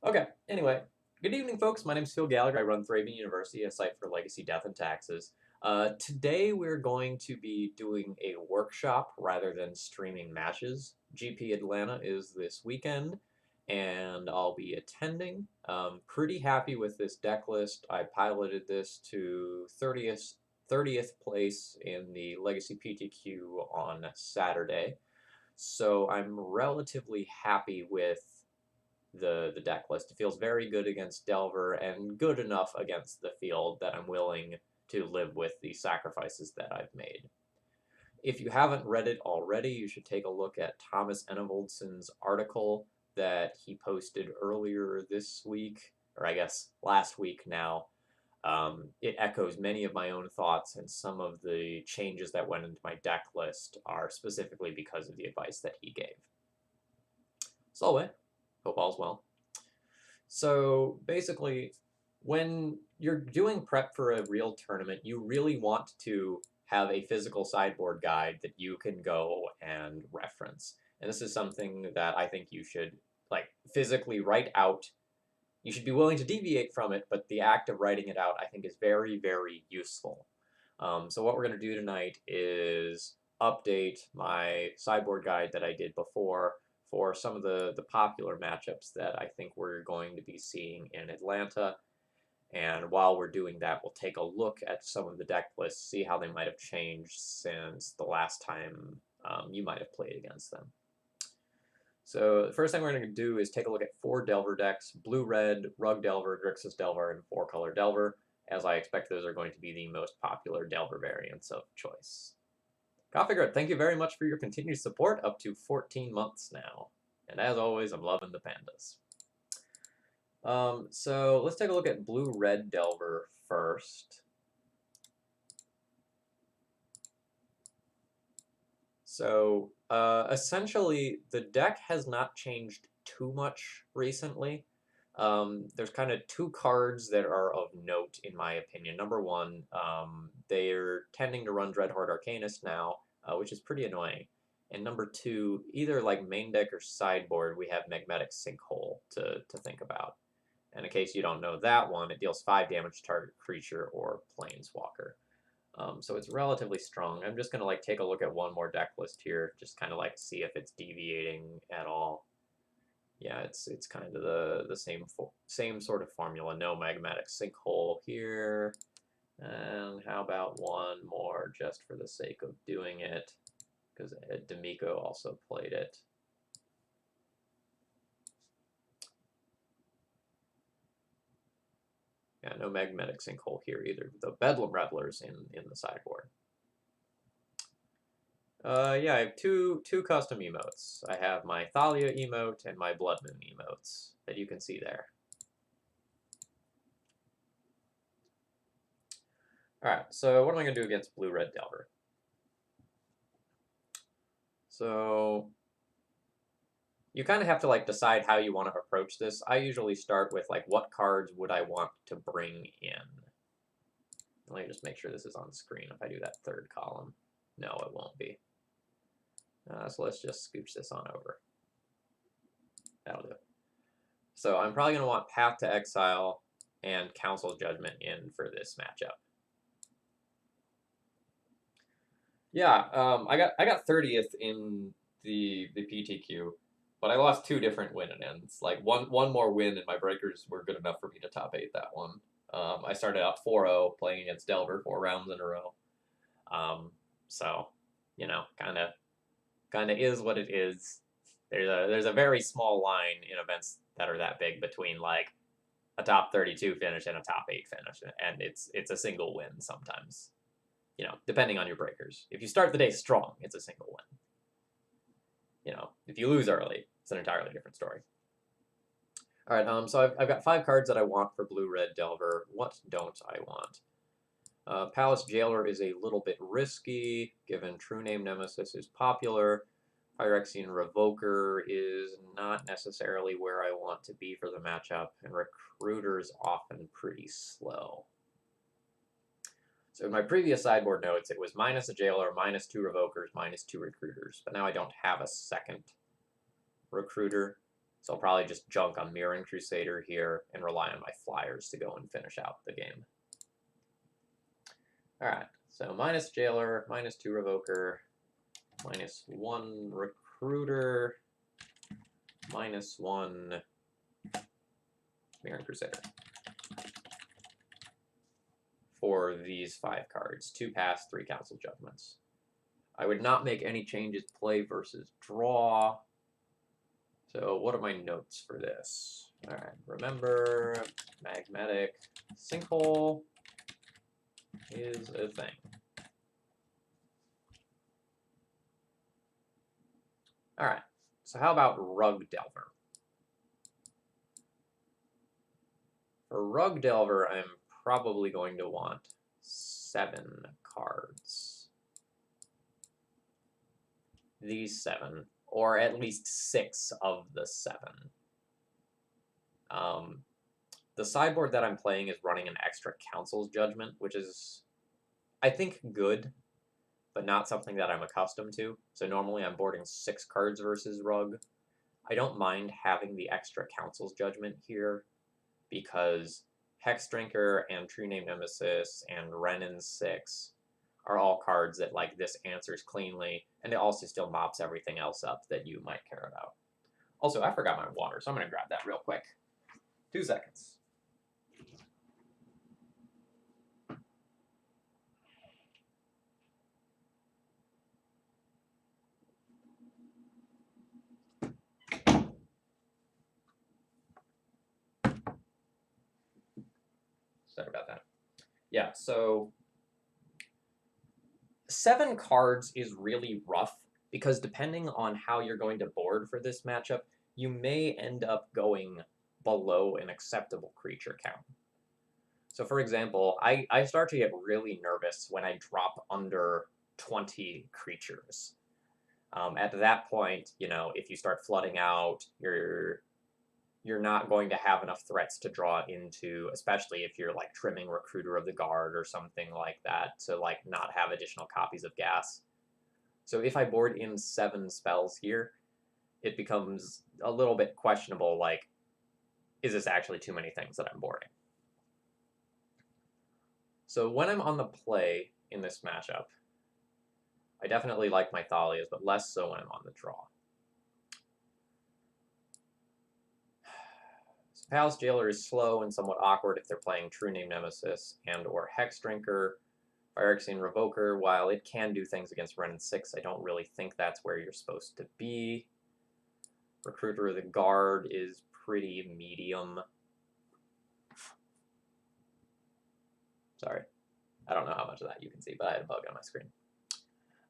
Okay, anyway, good evening, folks. My name is Phil Gallagher. I run Thraben University, a site for legacy, death, and taxes. Today, we're going to be doing a workshop rather than streaming matches. GP Atlanta is this weekend, and I'll be attending. Pretty happy with this deck list. I piloted this to 30th place in the Legacy PTQ on Saturday, so I'm relatively happy with the deck list. It feels very good against Delver and good enough against the field that I'm willing to live with the sacrifices that I've made. If you haven't read it already, you should take a look at Thomas Enevoldson's article that he posted earlier this week, or I guess last week now. It echoes many of my own thoughts, and some of the changes that went into my deck list are specifically because of the advice that he gave. So, anyway, hope all's well. So basically, when you're doing prep for a real tournament, you really want to have a physical sideboard guide that you can go and reference. And this is something that I think you should like physically write out. You should be willing to deviate from it, but the act of writing it out, I think, is very, very useful. So what we're going to do tonight is update my sideboard guide that I did before for some of the popular matchups that I think we're going to be seeing in Atlanta. And while we're doing that, we'll take a look at some of the deck lists, see how they might have changed since the last time you might have played against them. So the first thing we're going to do is take a look at 4 Delver decks: Blue-Red, Rug Delver, Grixis Delver, and 4-Color Delver, as I expect those are going to be the most popular Delver variants of choice. Coffee thank you very much for your continued support up to 14 months now. And as always, I'm loving the pandas. So let's take a look at Blue-Red Delver first. So essentially, the deck has not changed too much recently. There's kind of 2 cards that are of note, in my opinion. Number one, they're tending to run Dreadhorde Arcanist now, which is pretty annoying. And number 2, either like main deck or sideboard, we have Magmatic Sinkhole to think about. And in case you don't know that one, it deals 5 damage to target creature or planeswalker. So it's relatively strong. I'm just going to like take a look at one more deck list here, just kind of like see if it's deviating at all. Yeah, it's kind of the same sort of formula. No Magmatic Sinkhole here. And how about one more just for the sake of doing it, because D'Amico also played it. Yeah, no Magmatic Sinkhole here either. The Bedlam Revelers in the sideboard. Yeah, I have two custom emotes. I have my Thalia emote and my Blood Moon emotes that you can see there. Alright, so what am I going to do against Blue-Red Delver? So you kind of have to like decide how you want to approach this. I usually start with like, what cards would I want to bring in? Let me just make sure this is on screen if I do that third column. No, it won't be. So let's just scooch this on over. That'll do. So I'm probably going to want Path to Exile and Council's Judgment in for this matchup. Yeah, I got 30th in the PTQ, but I lost 2 different win and ends. Like one more win, and my breakers were good enough for me to top 8 that one. I started out 4-0 playing against Delver 4 rounds in a row. So you know, kind of is what it is. There's a very small line in events that are that big between like a top 32 finish and a top 8 finish, and it's a single win sometimes. You know, depending on your breakers. If you start the day strong, it's a single win. You know, if you lose early, it's an entirely different story. All right, so I've got 5 cards that I want for Blue-Red Delver. What don't I want? Palace Jailer is a little bit risky, given True Name Nemesis is popular. Phyrexian Revoker is not necessarily where I want to be for the matchup, and Recruiter's often pretty slow. So in my previous sideboard notes, it was minus a Jailer, minus 2 Revokers, minus 2 Recruiters. But now I don't have a second Recruiter. So I'll probably just junk a Mirren Crusader here and rely on my flyers to go and finish out the game. Alright, so minus Jailer, minus 2 Revoker, minus 1 Recruiter, minus 1 Mirren Crusader. For these 5 cards. 2 pass, 3 Council Judgments. I would not make any changes play versus draw. So what are my notes for this? Alright, remember, magmatic sinkhole is a thing. Alright, so how about Rug Delver? For Rug Delver, I'm probably going to want 7 cards. These 7, or at least 6 of the 7. The sideboard that I'm playing is running an extra Council's Judgment, which is, I think, good, but not something that I'm accustomed to. So normally I'm boarding 6 cards versus Rug. I don't mind having the extra Council's Judgment here, because Hexdrinker and True Name Nemesis and Renin 6 are all cards that, like, this answers cleanly, and it also still mops everything else up that you might care about. Also, I forgot my water, so I'm going to grab that real quick. 2 seconds. Sorry about that. Yeah, so 7 cards is really rough, because depending on how you're going to board for this matchup, you may end up going below an acceptable creature count. So for example, I start to get really nervous when I drop under 20 creatures. At that point, you know, if you start flooding out, you're not going to have enough threats to draw into, especially if you're like trimming Recruiter of the Guard or something like that to like not have additional copies of gas. So if I board in 7 spells here, it becomes a little bit questionable, like, is this actually too many things that I'm boarding? So when I'm on the play in this matchup, I definitely like my Thalias, but less so when I'm on the draw. So Palace Jailer is slow and somewhat awkward if they're playing True Name Nemesis and or Hexdrinker. Phyrexian Revoker, while it can do things against Renin 6, I don't really think that's where you're supposed to be. Recruiter of the Guard is pretty medium. Sorry. I don't know how much of that you can see, but I had a bug on my screen.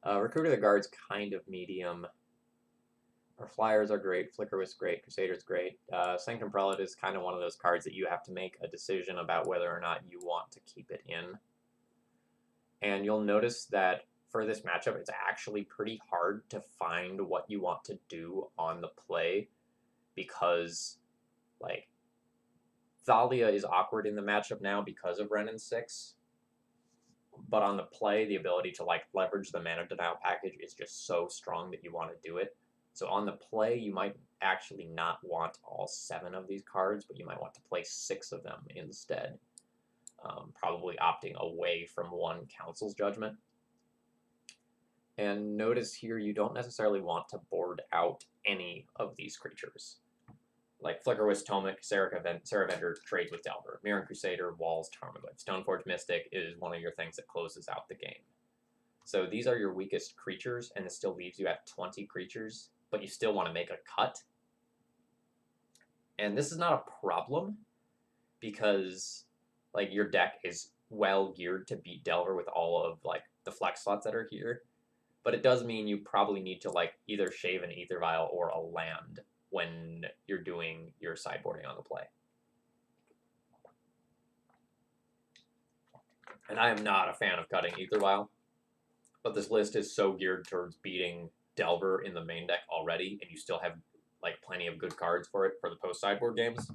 Recruiter of the Guard's kind of medium. Our Flyers are great. Flickerwist's great. Crusader's great. Sanctum Prelate is kind of one of those cards that you have to make a decision about whether or not you want to keep it in. And you'll notice that for this matchup, it's actually pretty hard to find what you want to do on the play, because, like, Thalia is awkward in the matchup now because of Renin 6. But on the play, the ability to like leverage the Mana Denial package is just so strong that you want to do it. So on the play, you might actually not want all 7 of these cards, but you might want to play 6 of them instead. Probably opting away from 1 Council's Judgment. And notice here, you don't necessarily want to board out any of these creatures. Like Flickerwist, Tomic, Ceravender trades with Delver. Mirren Crusader, Walls, Tarmogoyf. Stoneforge Mystic is one of your things that closes out the game. So these are your weakest creatures, and it still leaves you at 20 creatures, but you still want to make a cut. And this is not a problem, because like your deck is well geared to beat Delver with all of like the flex slots that are here. But it does mean you probably need to like either shave an Aether Vial or a land when you're doing your sideboarding on the play. And I am not a fan of cutting Aether Vial, but this list is so geared towards beating Delver in the main deck already, and you still have like plenty of good cards for it for the post sideboard games,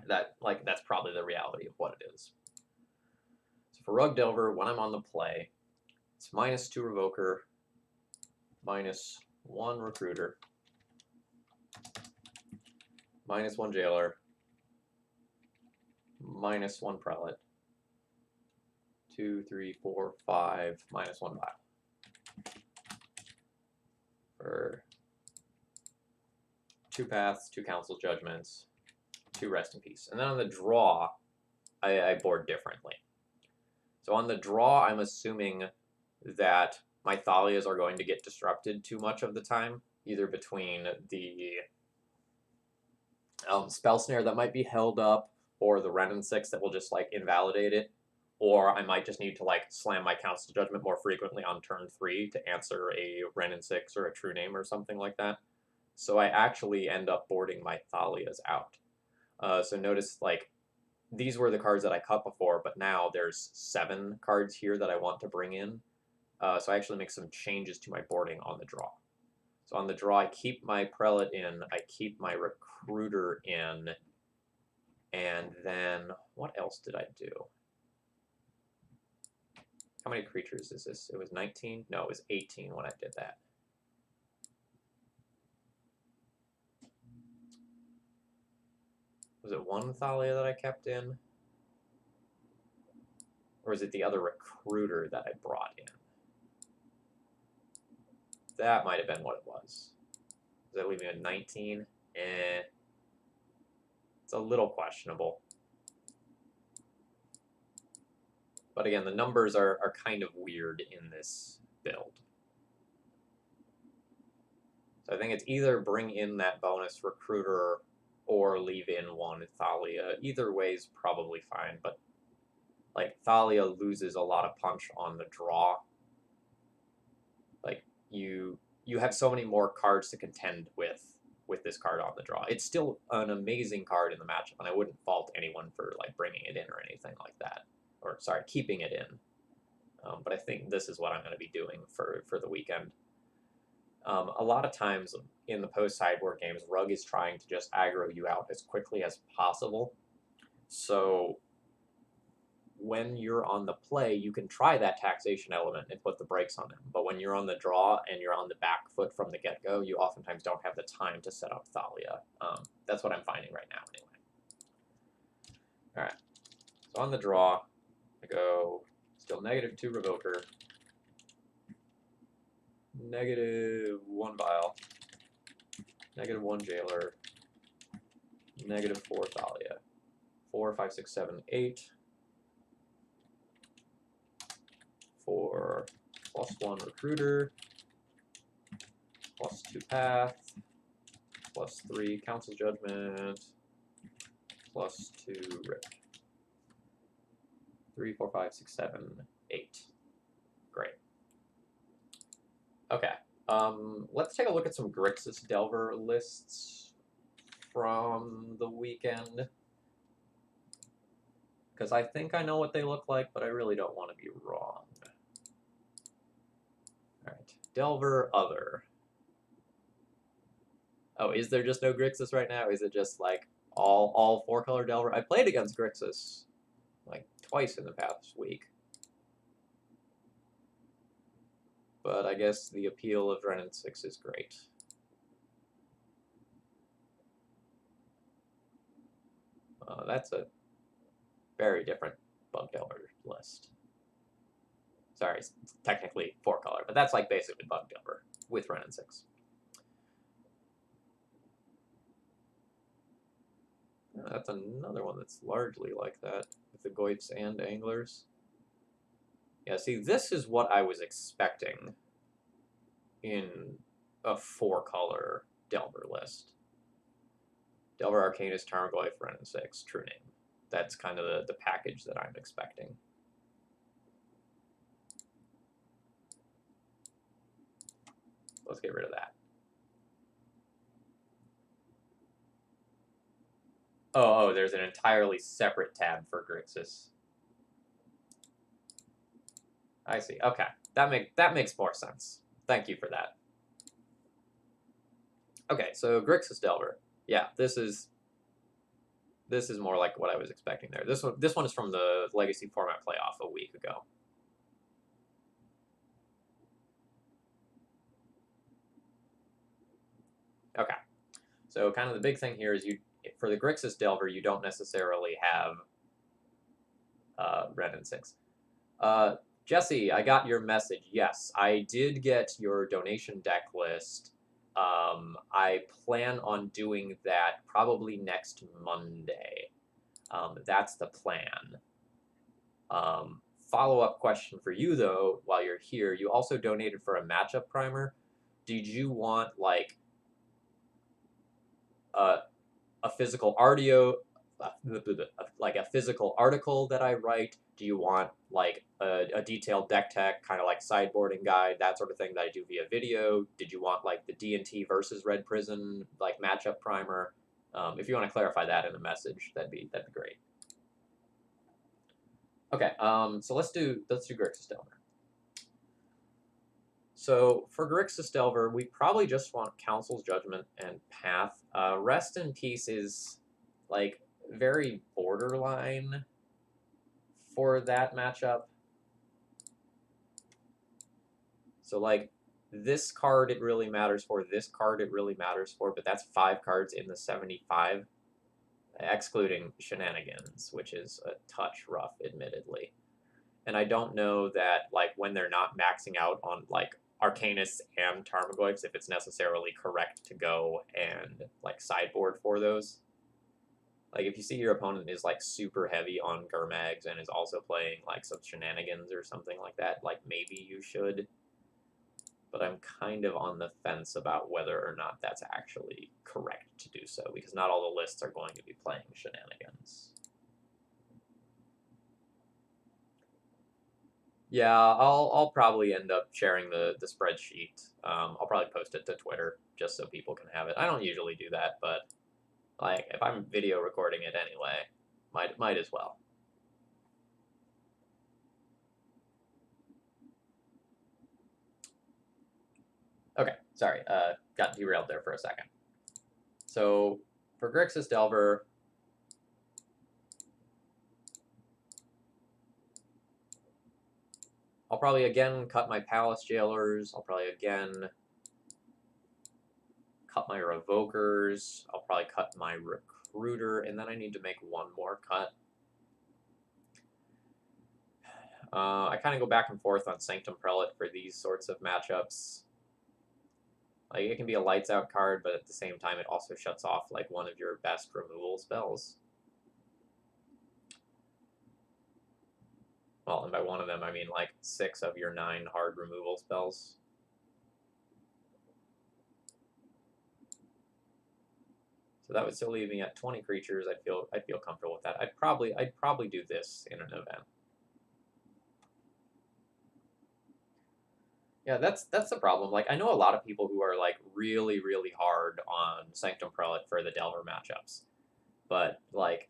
that like that's probably the reality of what it is. So for Rug Delver, when I'm on the play, it's -2 Revoker, -1 Recruiter, -1 jailer, -1 prelate, 2, 3, 4, 5, -1 vial. For 2 paths, 2 council judgments, 2 rest in peace. And then on the draw, I board differently. So on the draw, I'm assuming that my Thalias are going to get disrupted too much of the time, either between the spell snare that might be held up, or the Ren and 6 that will just like invalidate it, or I might just need to like slam my Council Judgment more frequently on turn 3 to answer a Ren and 6 or a True Name or something like that. So I actually end up boarding my Thalias out. So notice like these were the cards that I cut before, but now there's 7 cards here that I want to bring in. So I actually make some changes to my boarding on the draw. So on the draw, I keep my Prelate in, I keep my Recruiter in, and then what else did I do? How many creatures is this? It was 19? No, it was 18 when I did that. Was it 1 Thalia that I kept in? Or is it the other Recruiter that I brought in? That might have been what it was. Does that leave me at 19? It's a little questionable. But again, the numbers are kind of weird in this build. So I think it's either bring in that bonus Recruiter or leave in 1 Thalia. Either way is probably fine, but like Thalia loses a lot of punch on the draw. Like you have so many more cards to contend with this card on the draw. It's still an amazing card in the matchup, and I wouldn't fault anyone for like bringing it in or anything like that. Or sorry, keeping it in. But I think this is what I'm going to be doing for the weekend. A lot of times in the post-sideboard games, Rug is trying to just aggro you out as quickly as possible. So when you're on the play, you can try that taxation element and put the brakes on them. But when you're on the draw and you're on the back foot from the get-go, you oftentimes don't have the time to set up Thalia. That's what I'm finding right now anyway. All right, so on the draw, I go still -2 Revoker, -1 Vial, -1 Jailer, -4 Thalia, 4, 5, 6, 7, 8, 4 +1 Recruiter, +2 Path, +3 Council Judgment, +2 Rip. 3, 4, 5, 6, 7, 8. Great. Okay. Let's take a look at some Grixis Delver lists from the weekend. Because I think I know what they look like, but I really don't want to be wrong. Alright. Delver Other. Oh, is there just no Grixis right now? Is it just like all 4-color Delver? I played against Grixis like twice in the past week. But I guess the appeal of Ren and 6 is great. That's a very different Bug Delver list. Sorry, it's technically 4-color, but that's like basically Bug Delver with Ren and 6. That's another one that's largely like that, with the Goyfs and Anglers. Yeah, see, this is what I was expecting in a 4-color Delver list. Delver Arcanist, Tarmogoyf, Ren and 6, True Name. That's kind of the package that I'm expecting. Let's get rid of that. Oh, there's an entirely separate tab for Grixis. I see. Okay, that makes more sense. Thank you for that. Okay, so Grixis Delver. Yeah, this is more like what I was expecting there. This one is from the Legacy format playoff a week ago. Okay, so kind of the big thing here is for the Grixis Delver, you don't necessarily have Ren and 6. Jesse, I got your message. Yes, I did get your donation deck list. I plan on doing that probably next Monday. That's the plan. Follow-up question for you, though, while you're here. You also donated for a matchup primer. Did you want, like, a physical like a physical article that I write? Do you want like a detailed deck tech, kind of like sideboarding guide, that sort of thing that I do via video? Did you want like the D&T versus Red Prison like matchup primer? If you want to clarify that in a message, that'd be great. Okay, so let's do Grixis Delver. So for Grixis Delver, we probably just want Council's Judgment and Path. Rest in Peace is like very borderline for that matchup. So like this card it really matters for, this card it really matters for, but that's 5 cards in the 75, excluding Shenanigans, which is a touch rough, admittedly. And I don't know that like when they're not maxing out on like Arcanus and Tarmogoyfs, if it's necessarily correct to go and like sideboard for those. Like if you see your opponent is like super heavy on Gurmags and is also playing like some Shenanigans or something like that, like maybe you should. But I'm kind of on the fence about whether or not that's actually correct to do so, because not all the lists are going to be playing Shenanigans. Yeah, I'll probably end up sharing the spreadsheet. I'll probably post it to Twitter just so people can have it. I don't usually do that, but like if I'm video recording it anyway, might as well. Okay, sorry, got derailed there for a second. So for Grixis Delver, I'll probably again cut my Palace Jailers. I'll probably again cut my Revokers. I'll probably cut my Recruiter, and then I need to make one more cut. I kind of go back and forth on Sanctum Prelate for these sorts of matchups. Like, it can be a lights out card, but at the same time, it also shuts off like one of your best removal spells. Well, and by one of them, I mean like 6 of your 9 hard removal spells. So that would still leave me at 20 creatures. I'd feel comfortable with that. I'd probably do this in an event. Yeah, that's the problem. Like I know a lot of people who are like really hard on Sanctum Prelate for the Delver matchups, but like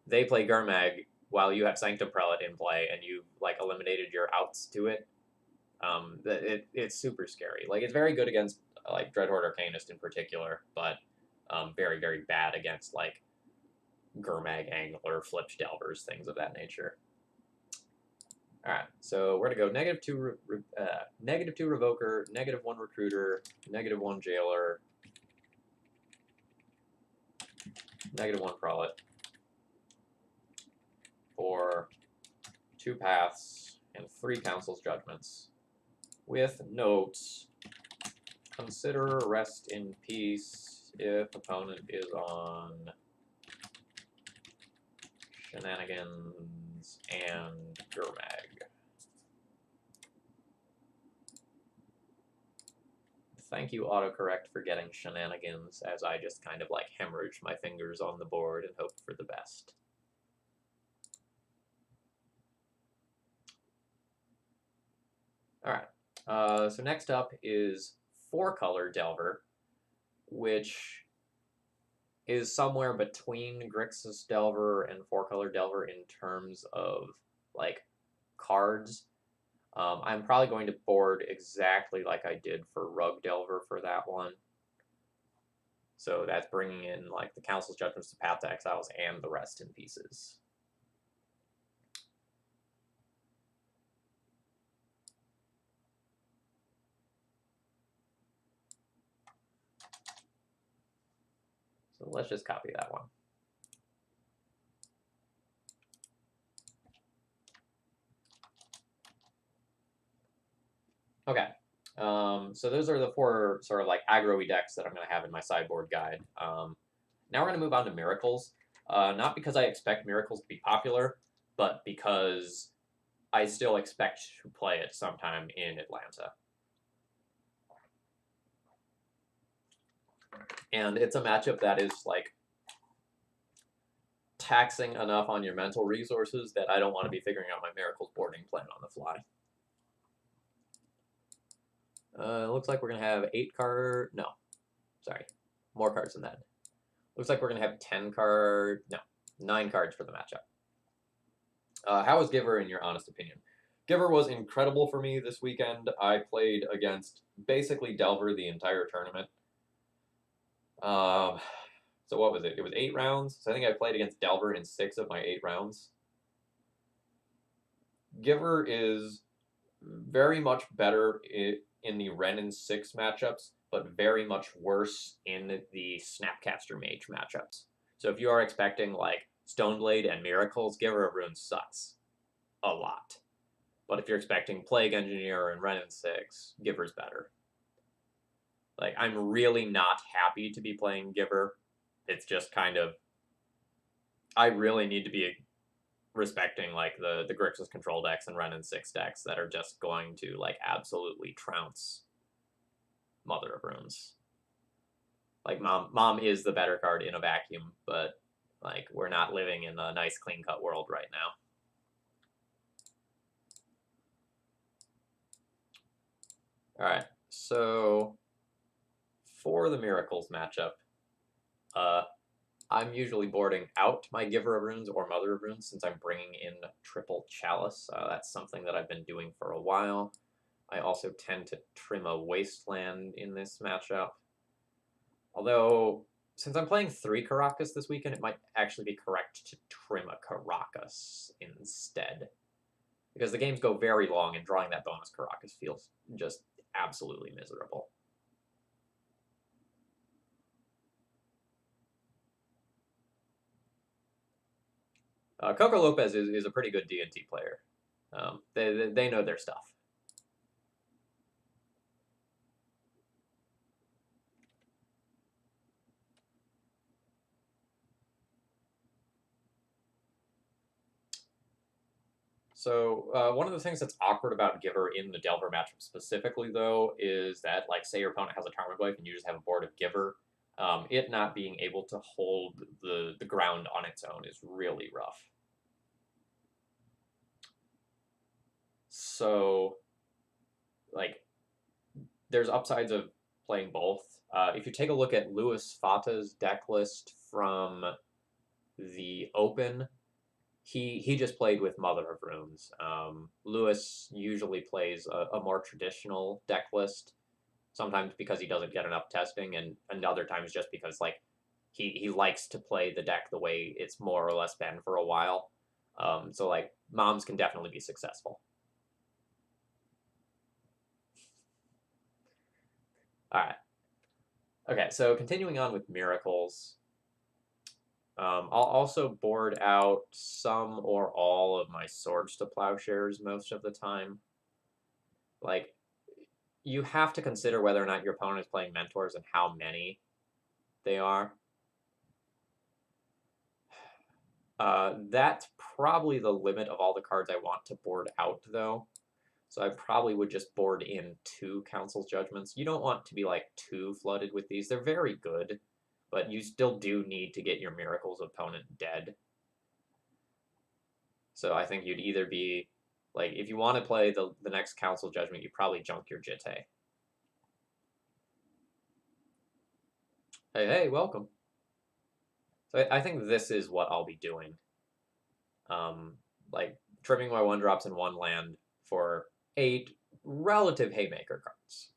they play Gurmag while you have Sanctum Prelate in play, and you like eliminated your outs to it. It's super scary. Like it's very good against like Dreadhorde Arcanist in particular, but very bad against like Gurmag, Angler, Flipped Delvers, things of that nature. All right, so we're gonna go -2 Revoker, -1 Recruiter, -1 Jailer, -1 Prelate for 2 Paths and 3 Council's Judgments. With notes, consider Rest in Peace if opponent is on Shenanigans and Gurmag. Thank you, autocorrect, for getting Shenanigans, as I just kind of like hemorrhaged my fingers on the board and hoped for the best. All right, so next up is 4-color Delver, which is somewhere between Grixis Delver and 4-color Delver in terms of like cards. I'm probably going to board exactly like I did for Rug Delver for that one. So that's bringing in like the Council's Judgments, the Path to Exiles, and the Rest in Pieces. So let's just copy that one. Okay. So those are the four sort of like aggro-y decks that I'm going to have in my sideboard guide. Now we're going to move on to Miracles. Not because I expect Miracles to be popular, but because I still expect to play it sometime in Atlanta. And it's a matchup that is like taxing enough on your mental resources that I don't want to be figuring out my Miracles boarding plan on the fly. It looks like we're going to have more cards than that. Looks like we're going to have 9 cards for the matchup. How was Giver in your honest opinion? Giver was incredible for me this weekend. I played against basically Delver the entire tournament. So what was it? It was 8 rounds. So I think I played against Delver in 6 of my 8 rounds. Giver is very much better in the Ren and 6 matchups, but very much worse in the Snapcaster Mage matchups. So if you are expecting like Stoneblade and Miracles, Giver of Runes sucks a lot. But if you're expecting Plague Engineer and Ren and 6, Giver's better. Like, I'm really not happy to be playing Giver. It's just kind of, I really need to be respecting like the Grixis control decks and Ren and 6 decks that are just going to like absolutely trounce Mother of Runes. Like Mom is the better card in a vacuum, but like we're not living in a nice clean cut world right now. All right, so for the Miracles matchup, I'm usually boarding out my Giver of Runes or Mother of Runes since I'm bringing in triple Chalice. That's something that I've been doing for a while. I also tend to trim a Wasteland in this matchup. Although, since I'm playing 3 Caracas this weekend, it might actually be correct to trim a Caracas instead. Because the games go very long, and drawing that bonus Caracas feels just absolutely miserable. Coco Lopez is a pretty good D&T player. They know their stuff. So one of the things that's awkward about Giver in the Delver matchup specifically, though, is that, like, say your opponent has a Tarmogoyf and you just have a board of Giver, it not being able to hold the ground on its own is really rough. So, like, there's upsides of playing both. If you take a look at Louis Fata's deck list from the Open, he just played with Mother of Runes. Louis usually plays a more traditional deck list, sometimes because he doesn't get enough testing, and other times just because like he likes to play the deck the way it's more or less been for a while. So like Moms can definitely be successful. All right. Okay, so continuing on with Miracles. I'll also board out some or all of my Swords to Plowshares most of the time. Like, you have to consider whether or not your opponent is playing Mentors and how many they are. That's probably the limit of all the cards I want to board out, though. So I probably would just board in 2 Council's Judgments. You don't want to be, like, too flooded with these. They're very good, but you still do need to get your Miracles opponent dead. So I think you'd either be, like, if you want to play the next Council Judgment, you probably junk your Jitte. Hey, welcome. So I think this is what I'll be doing. Like, trimming my 1-drops in 1 land for 8 relative Haymaker cards.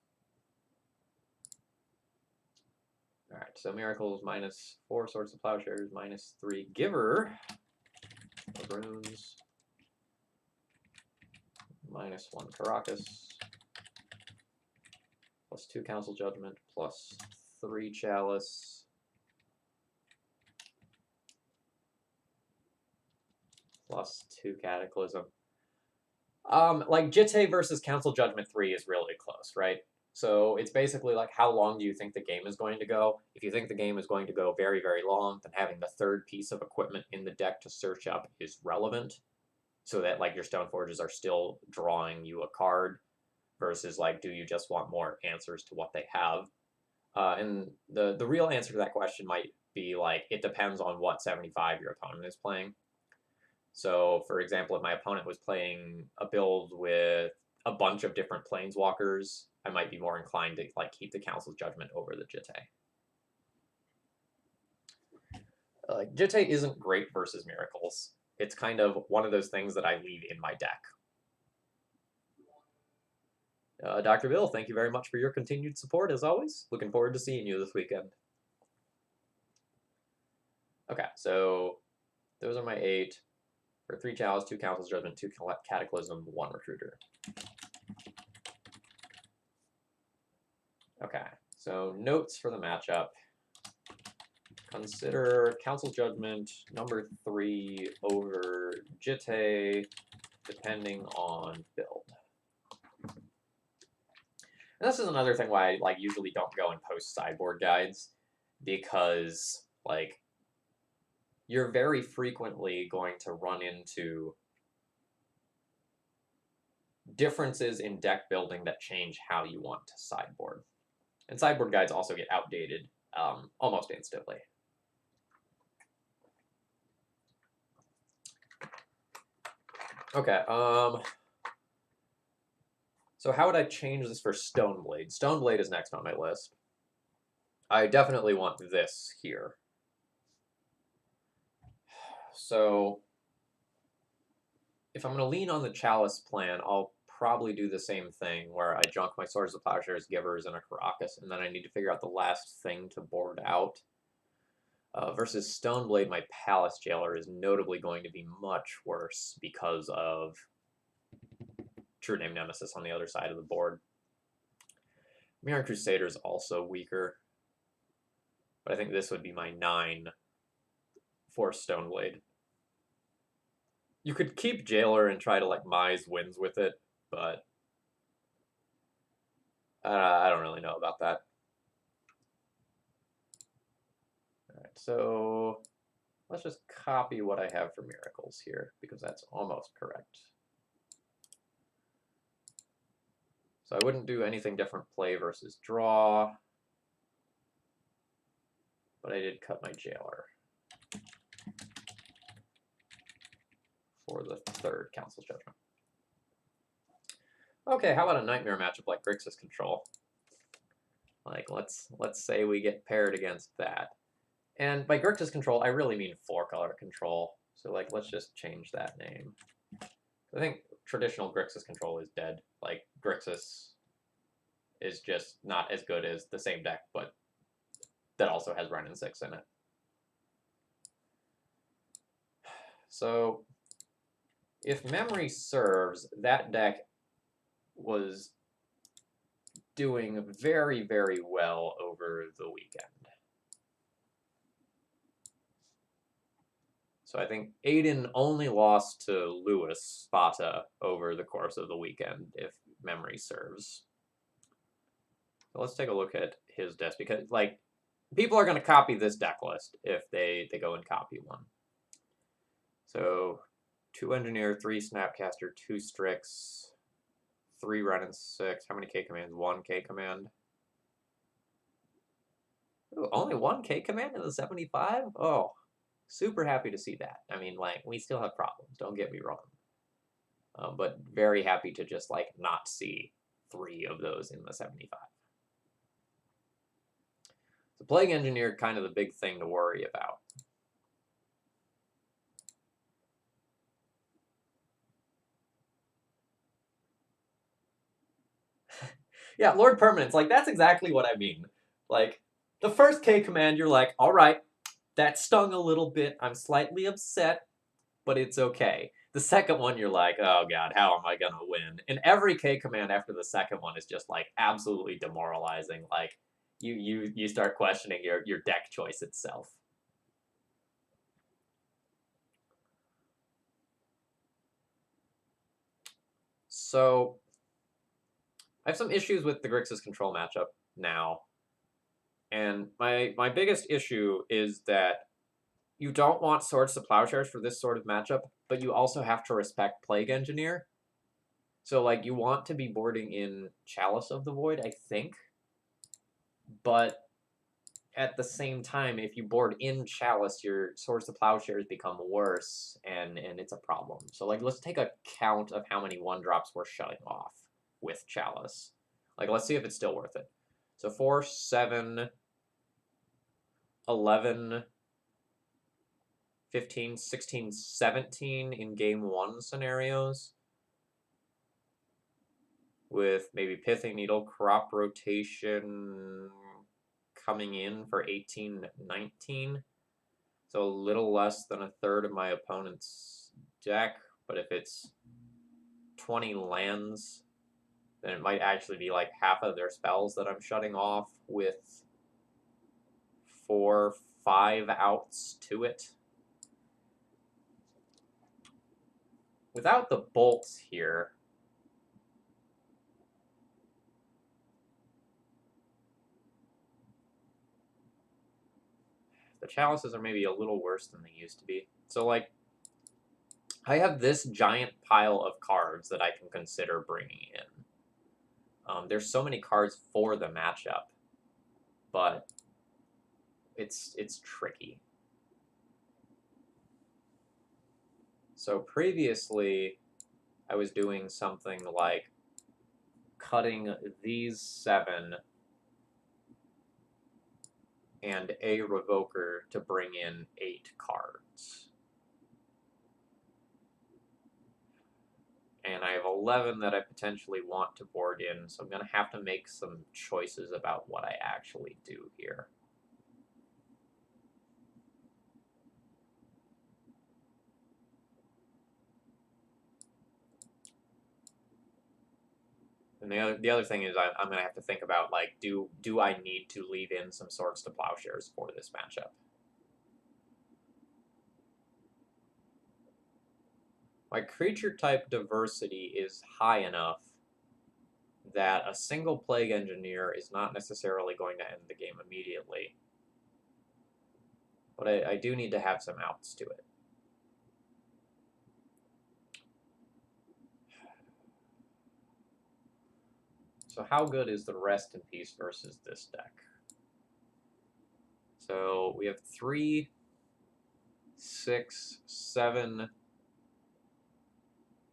Alright, so Miracles -4 Swords to Plowshares, -3 Giver of Runes, -1 Caracas, +2 Council Judgment, +3 Chalice, +2 Cataclysm. Like Jitte versus Council Judgment 3 is really close, right? So it's basically like how long do you think the game is going to go? If you think the game is going to go very, very long, then having the third piece of equipment in the deck to search up is relevant. So that like your Stone Forges are still drawing you a card versus like do you just want more answers to what they have? And the real answer to that question might be like it depends on what 75 your opponent is playing. So, for example, if my opponent was playing a build with a bunch of different planeswalkers, I might be more inclined to like keep the Council's Judgment over the Jitte. Jitte isn't great versus Miracles. It's kind of one of those things that I leave in my deck. Dr. Bill, thank you very much for your continued support, as always. Looking forward to seeing you this weekend. Okay, so those are my 8. For 3 Chalice, 2 Council's Judgment, 2 Cataclysm, 1 Recruiter. Okay, so notes for the matchup. Consider Council Judgment number 3 over Jitte, depending on build. And this is another thing why I like usually don't go and post sideboard guides, because like you're very frequently going to run into differences in deck building that change how you want to sideboard. And sideboard guides also get outdated almost instantly. Okay, so how would I change this for Stoneblade? Stoneblade is next on my list. I definitely want this here. So if I'm going to lean on the Chalice plan, I'll probably do the same thing where I junk my Swords of Plowshares, Givers, and a Caracas, and then I need to figure out the last thing to board out. Versus Stoneblade, my Palace Jailer is notably going to be much worse because of True Name Nemesis on the other side of the board. Mirran Crusader is also weaker, but I think this would be my 9 for Stoneblade. You could keep Jailer and try to like Mize wins with it, but I don't really know about that. All right, so let's just copy what I have for Miracles here, because that's almost correct. So I wouldn't do anything different play versus draw, but I did cut my Jailer for the 3rd Council's Judgment. Okay, how about a Nightmare matchup like Grixis Control? Like, let's say we get paired against that. And by Grixis Control, I really mean 4-color control. So, like, let's just change that name. I think traditional Grixis Control is dead. Like, Grixis is just not as good as the same deck, but that also has Wrenn and 6 in it. So, if memory serves, that deck was doing very, very well over the weekend. So I think Aiden only lost to Lewis Sparta over the course of the weekend, if memory serves. So let's take a look at his deck, because like people are going to copy this deck list if they go and copy one. So 2 Engineer, 3 Snapcaster, 2 Strix, 3 Wrenn and 6. How many K commands? 1 K command. Ooh, only 1 K command in the 75? Oh, super happy to see that. I mean, like, we still have problems, don't get me wrong. But very happy to just, like, not see 3 of those in the 75. So Plague Engineer, kind of the big thing to worry about. Yeah, Lord Permanence, like, that's exactly what I mean. Like, the first K command, you're like, all right, that stung a little bit. I'm slightly upset, but it's okay. The second one, you're like, oh god, how am I gonna win? And every K command after the second one is just like absolutely demoralizing. Like, you start questioning your deck choice itself. So I have some issues with the Grixis control matchup now. And my biggest issue is that you don't want Swords to Plowshares for this sort of matchup, but you also have to respect Plague Engineer. So, like, you want to be boarding in Chalice of the Void, I think. But at the same time, if you board in Chalice, your Swords to Plowshares become worse, and it's a problem. So, like, let's take a count of how many 1-drops we're shutting off with Chalice. Like, let's see if it's still worth it. So 4, 7, 11, 15, 16, 17 in game 1 scenarios. With maybe Pithing Needle, Crop Rotation coming in for 18, 19. So a little less than a third of my opponent's deck. But if it's 20 lands, then it might actually be like half of their spells that I'm shutting off with 4, 5 outs to it. Without the bolts here, the chalices are maybe a little worse than they used to be. So, like, I have this giant pile of cards that I can consider bringing in. There's so many cards for the matchup, but it's tricky. So previously, I was doing something like cutting these 7 and a Revoker to bring in 8 cards. And I have 11 that I potentially want to board in, so I'm going to have to make some choices about what I actually do here. And the other thing is I'm going to have to think about, like, do I need to leave in some Swords to Plowshares for this matchup? My creature type diversity is high enough that a single Plague Engineer is not necessarily going to end the game immediately. But I do need to have some outs to it. So how good is the Rest in Peace versus this deck? So we have 3, 6, 7,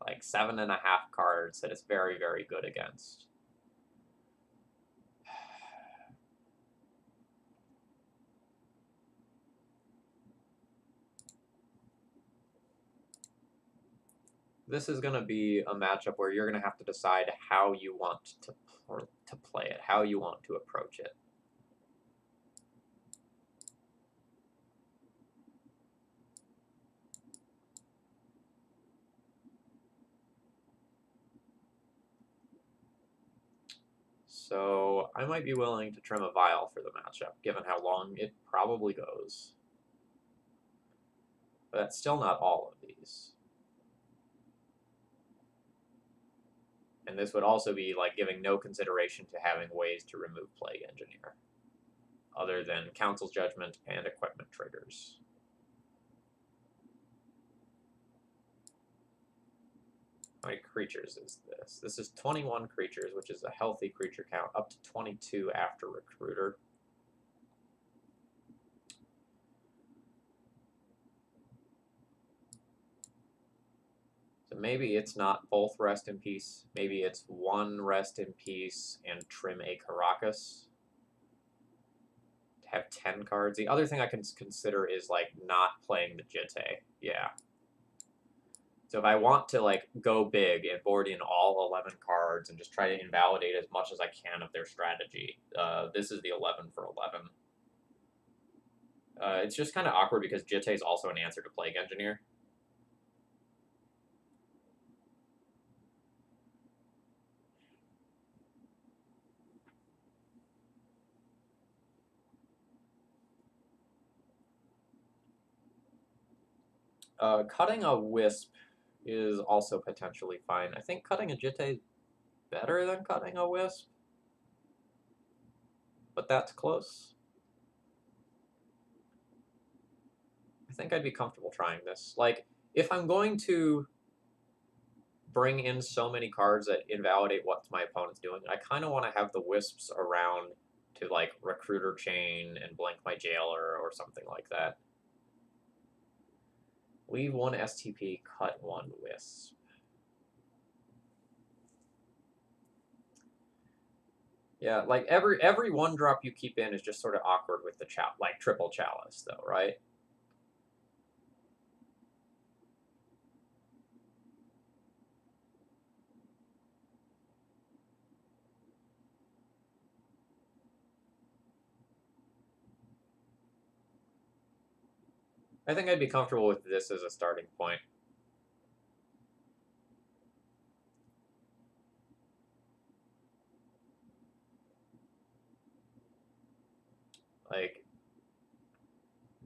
like 7.5 cards that it's very, very good against. This is going to be a matchup where you're going to have to decide how you want to play it, how you want to approach it. So I might be willing to trim a Vial for the matchup, given how long it probably goes. But that's still not all of these. And this would also be like giving no consideration to having ways to remove Plague Engineer, other than Council's Judgment and equipment triggers. How many creatures is this? This is 21 creatures, which is a healthy creature count, up to 22 after Recruiter. So maybe it's not both Rest in Peace. Maybe it's 1 Rest in Peace and trim a Caracas to have 10 cards. The other thing I can consider is, like, not playing the Jitte. Yeah. So if I want to, like, go big and board in all 11 cards and just try to invalidate as much as I can of their strategy, this is the 11 for 11. It's just kind of awkward because Jitte is also an answer to Plague Engineer. Cutting a Wisp is also potentially fine. I think cutting a Jitte is better than cutting a Wisp, but that's close. I think I'd be comfortable trying this. Like, if I'm going to bring in so many cards that invalidate what my opponent's doing, I kind of want to have the Wisps around to, like, Recruiter Chain and Blink my Jailer or something like that. Leave one STP, cut one Wisp. Yeah, like every one drop you keep in is just sort of awkward with the like triple chalice though, right? I think I'd be comfortable with this as a starting point. Like,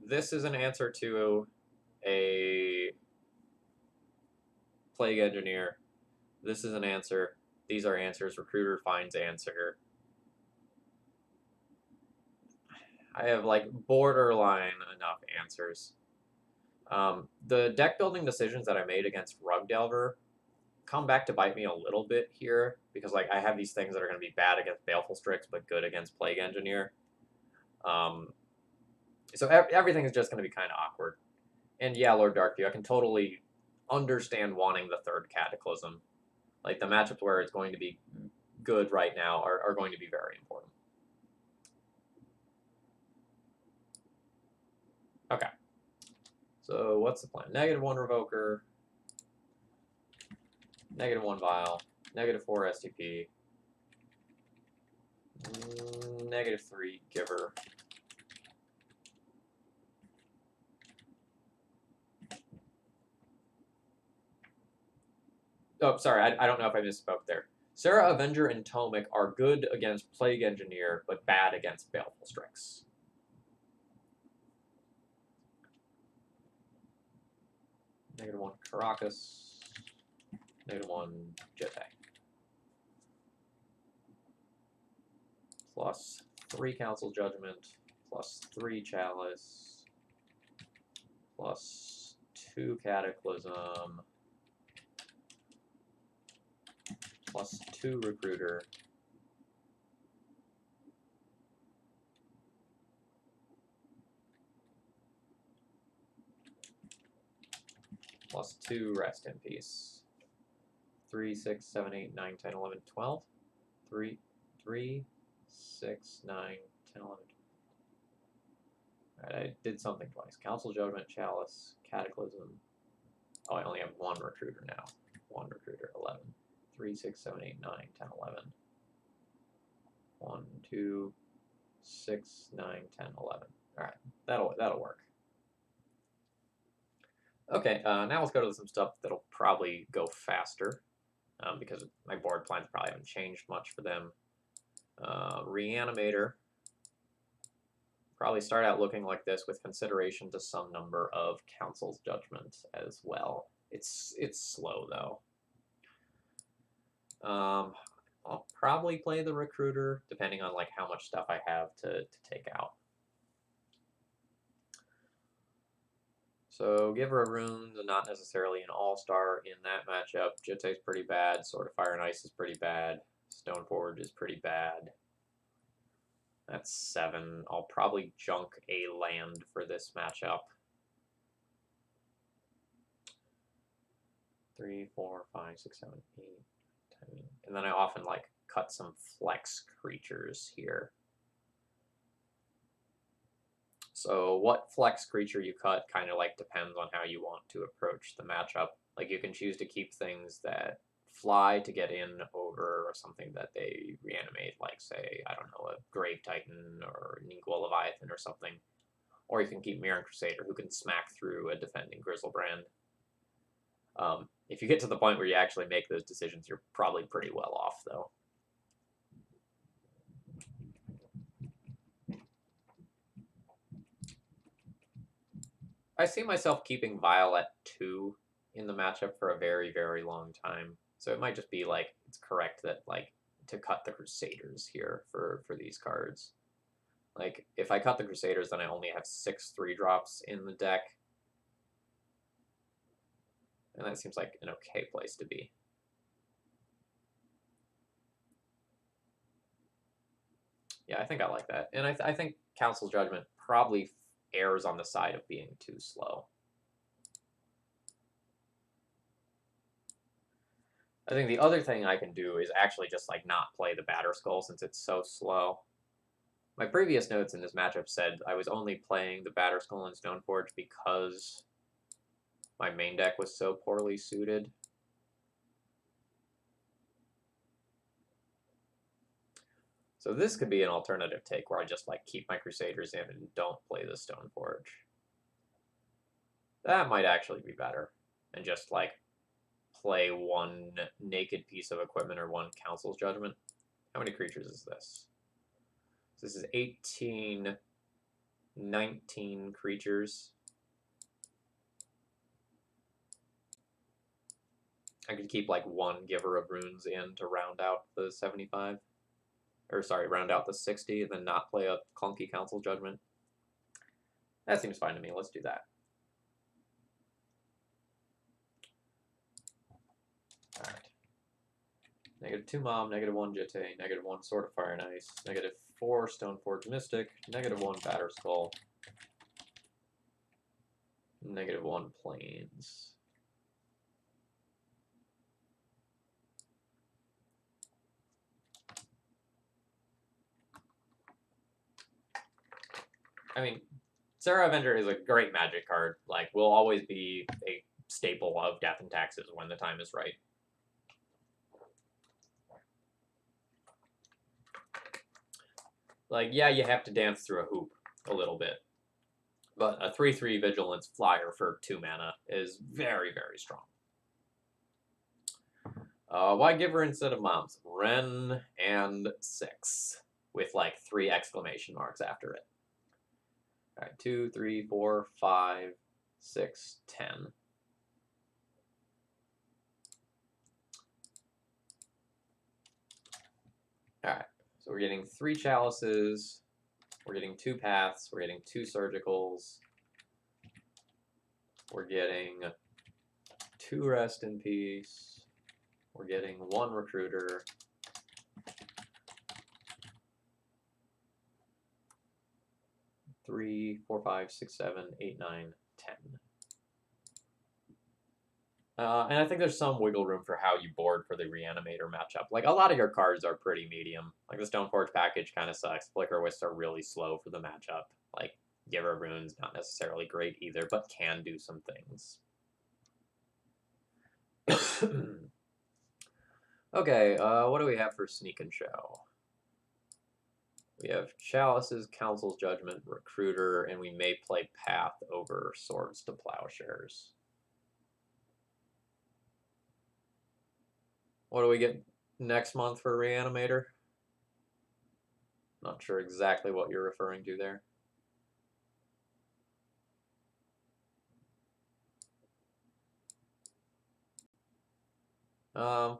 this is an answer to a Plague Engineer. This is an answer. These are answers. Recruiter finds answer. I have, like, borderline enough answers. The deck building decisions that I made against Rug Delver come back to bite me a little bit here, because, like, I have these things that are going to be bad against Baleful Strix, but good against Plague Engineer. So everything is just going to be kind of awkward. And yeah, Lord Darkview, I can totally understand wanting the third Cataclysm. Like, the matchups where it's going to be good right now are going to be very important. Okay. So what's the plan? -1 Revoker, -1 Vial, -4 STP, -3 Giver. Oh, sorry, I don't know if I misspoke there. Serra, Avenger, and Tomic are good against Plague Engineer, but bad against Baleful Strix. -1 Caracas, -1 Jitte. +3 Council Judgment, +3 Chalice, +2 Cataclysm, +2 Recruiter, +2 Rest in Peace. 3, 6, 7, 8, 9, 10, 11, 12. 3, 3, 6, 9, 10, 11. Alright, I did something twice. Council Judgment, Chalice, Cataclysm. Oh, I only have one Recruiter now. One Recruiter, 11. 3, 6, 7, 8, 9, 10, 11. 1, 2, 6, 9, 10, 11. Alright, that'll work. Okay, now let's go to some stuff that'll probably go faster, because my board plans probably haven't changed much for them. Reanimator. Probably start out looking like this with consideration to some number of Council's Judgment as well. It's slow, though. I'll probably play the Recruiter, depending on, like, how much stuff I have to take out. So Giver of Runes, not necessarily an all-star in that matchup. Jitte's pretty bad. Sword of Fire and Ice is pretty bad. Stoneforge is pretty bad. That's 7. I'll probably junk a land for this matchup. 3, 4, 5, 6, 7, 8, 10. And then I often, like, cut some flex creatures here. So what flex creature you cut kind of, like, depends on how you want to approach the matchup. Like, you can choose to keep things that fly to get in over, or something that they reanimate, like, say, I don't know, a Grave Titan or an Ingual Leviathan or something. Or you can keep Mirran Crusader, who can smack through a defending Grizzlebrand. If you get to the point where you actually make those decisions, you're probably pretty well off, though. I see myself keeping Vial at 2. in the matchup for a very, very long time. So it might just be like it's correct that like to cut the Crusaders here for these cards. Like if I cut the Crusaders, then I only have 6 3-drops in the deck. And that seems like an okay place to be. Yeah, I think I like that. And I think Council's Judgment probably errs on the side of being too slow. I think the other thing I can do is actually just like not play the Batterskull since it's so slow. My previous notes in this matchup said I was only playing the Batterskull and Stoneforge because my main deck was so poorly suited. So this could be an alternative take where I just like keep my Crusaders in and don't play the Stoneforge. That might actually be better. And just like play one naked piece of equipment or one Council's Judgment. How many creatures is this? This is 18, 19 creatures. I could keep like one Giver of Runes in to round out the 75. Or sorry, round out the 60 and then not play a clunky Council Judgment. That seems fine to me. Let's do that. Alright. -2 Mom, -1 Jitte, -1 Sword of Fire and Ice, -4 Stoneforge Mystic, -1 Batterskull, -1 Plains. I mean, Serra Avenger is a great Magic card. Like, will always be a staple of Death and Taxes when the time is right. Like, yeah, you have to dance through a hoop a little bit. But a 3/3 Vigilance flyer for 2 mana is very, very strong. Why Giver instead of Moms? Ren and 6 with like 3 exclamation marks after it. All right, 2, 3, 4, 5, 6, 10. All right, so we're getting 3 Chalices, we're getting 2 Paths, we're getting 2 Surgicals, we're getting 2 Rest in Peace, we're getting 1 Recruiter, 3, 4, 5, 6, 7, 8, 9, 10. And I think there's some wiggle room for how you board for the Reanimator matchup. Like, a lot of your cards are pretty medium. Like, the Stoneforge package kind of sucks. Flicker Wisps are really slow for the matchup. Like, Giver of Runes, not necessarily great either, but can do some things. Okay, what do we have for Sneak and Show? We have Chalices, Council's Judgment, Recruiter, and we may play Path over Swords to Plowshares. What do we get next month for Reanimator? Not sure exactly what you're referring to there.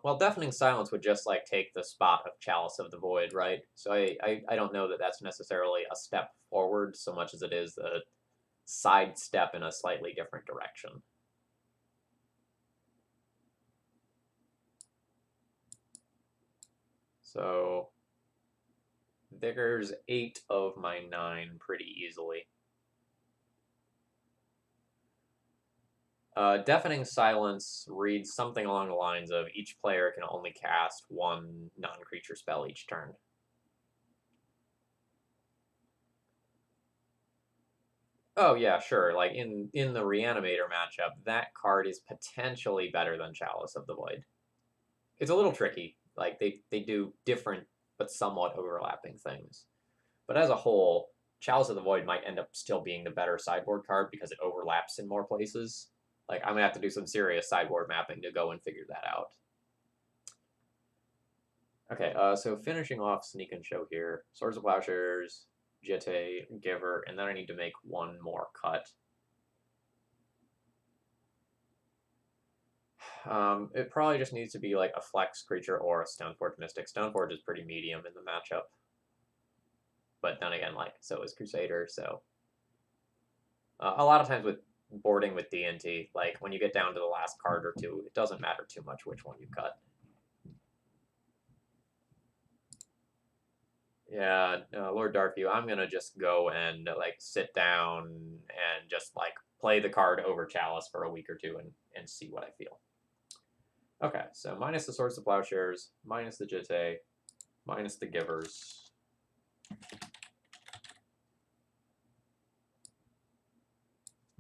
Well, Deafening Silence would just like take the spot of Chalice of the Void, right? So I don't know that that's necessarily a step forward so much as it is a side step in a slightly different direction. So there's 8 of my 9 pretty easily. Deafening Silence reads something along the lines of each player can only cast 1 non-creature spell each turn. Oh yeah, sure. Like in the Reanimator matchup, that card is potentially better than Chalice of the Void. It's a little tricky. Like they do different but somewhat overlapping things. But as a whole, Chalice of the Void might end up still being the better sideboard card because it overlaps in more places. Like I'm gonna have to do some serious sideboard mapping to go and figure that out. Okay, so finishing off Sneak and Show here. Swords of Plowshares, Jitte, Giver, and then I need to make one more cut. It probably just needs to be like a flex creature or a Stoneforge Mystic. Stoneforge is pretty medium in the matchup. But then again, like, so is Crusader, so... a lot of times with boarding with D&T, like, when you get down to the last card or two, it doesn't matter too much which one you cut. Yeah, Lord Darkview, I'm gonna just go and, like, sit down and just, like, play the card over Chalice for a week or two and see what I feel. Okay, so minus the Swords to Plowshares, minus the Jitte, minus the Givers.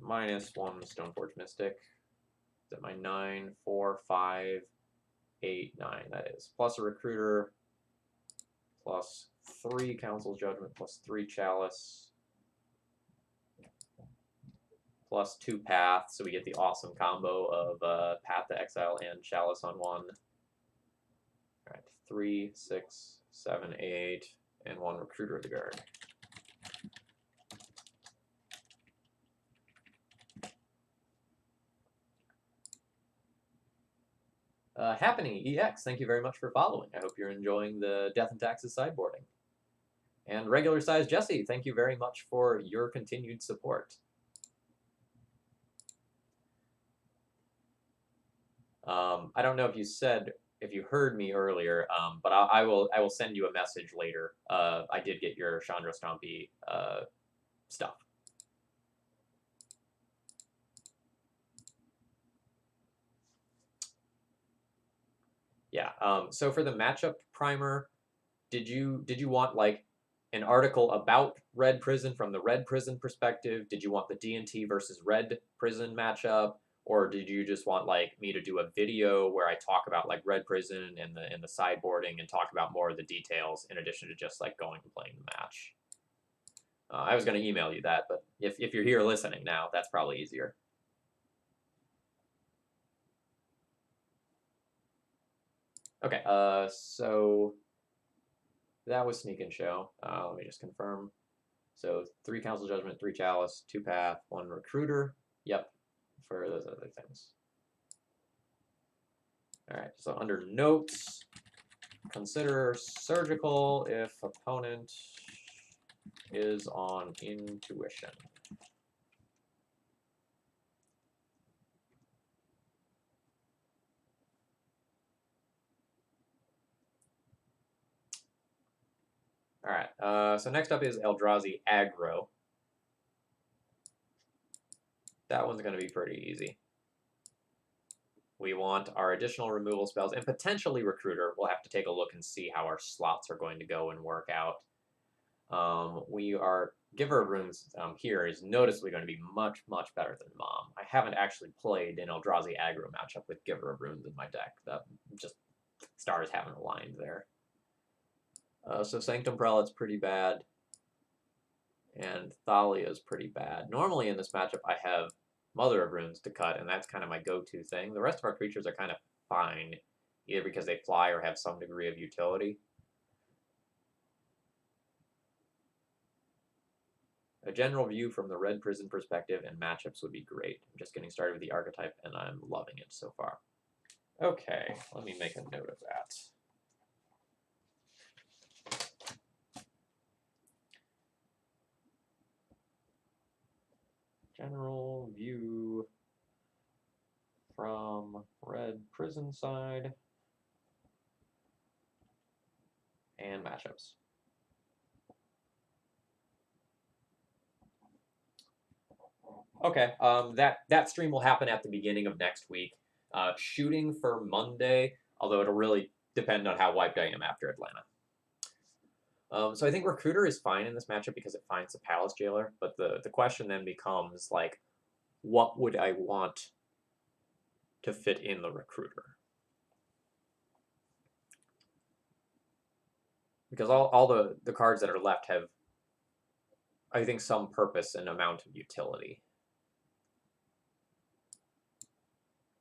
Minus 1 Stoneforge Mystic. Is that my 9, 4, 5, 8, 9, that is. Plus a Recruiter, plus 3 Council's Judgment, plus 3 Chalice, plus 2 Path, so we get the awesome combo of Path to Exile and Chalice on one. Alright, 3, 6, 7, 8, and 1 Recruiter of the Guard. Happening EX, thank you very much for following. I hope you're enjoying the Death and Taxes sideboarding. And regular size Jesse, thank you very much for your continued support. I don't know if you heard me earlier, but I will send you a message later. I did get your Chandra Stompy stuff. Yeah. So for the matchup primer, did you want like an article about Red Prison from the Red Prison perspective? Did you want the D&T versus Red Prison matchup? Or did you just want like me to do a video where I talk about like Red Prison and the sideboarding and talk about more of the details in addition to just like going and playing the match? I was going to email you that, but if you're here listening now, that's probably easier. Okay, so that was Sneak and Show. Let me just confirm. So 3 Council Judgment, 3 Chalice, 2 Path, 1 Recruiter. Yep, for those other things. All right, so under Notes, consider Surgical if opponent is on Intuition. All right, so next up is Eldrazi Aggro. That one's going to be pretty easy. We want our additional removal spells and potentially Recruiter. We'll have to take a look and see how our slots are going to go and work out. Giver of Runes here is noticeably going to be much, much better than Mom. I haven't actually played an Eldrazi aggro matchup with Giver of Runes in my deck. That just stars haven't aligned there. So Sanctum Prelate's pretty bad. And Thalia's pretty bad. Normally in this matchup I have Mother of Runes to cut, and that's kind of my go-to thing. The rest of our creatures are kind of fine, either because they fly or have some degree of utility. A general view from the Red Prison perspective and matchups would be great. I'm just getting started with the archetype, and I'm loving it so far. Okay, let me make a note of that. General view from Red Prison side and matchups. Okay, that stream will happen at the beginning of next week. Shooting for Monday, although it'll really depend on how wiped I am after Atlanta. So I think Recruiter is fine in this matchup because it finds the Palace Jailer, but the question then becomes, like, what would I want to fit in the Recruiter? Because all the cards that are left have, I think, some purpose and amount of utility.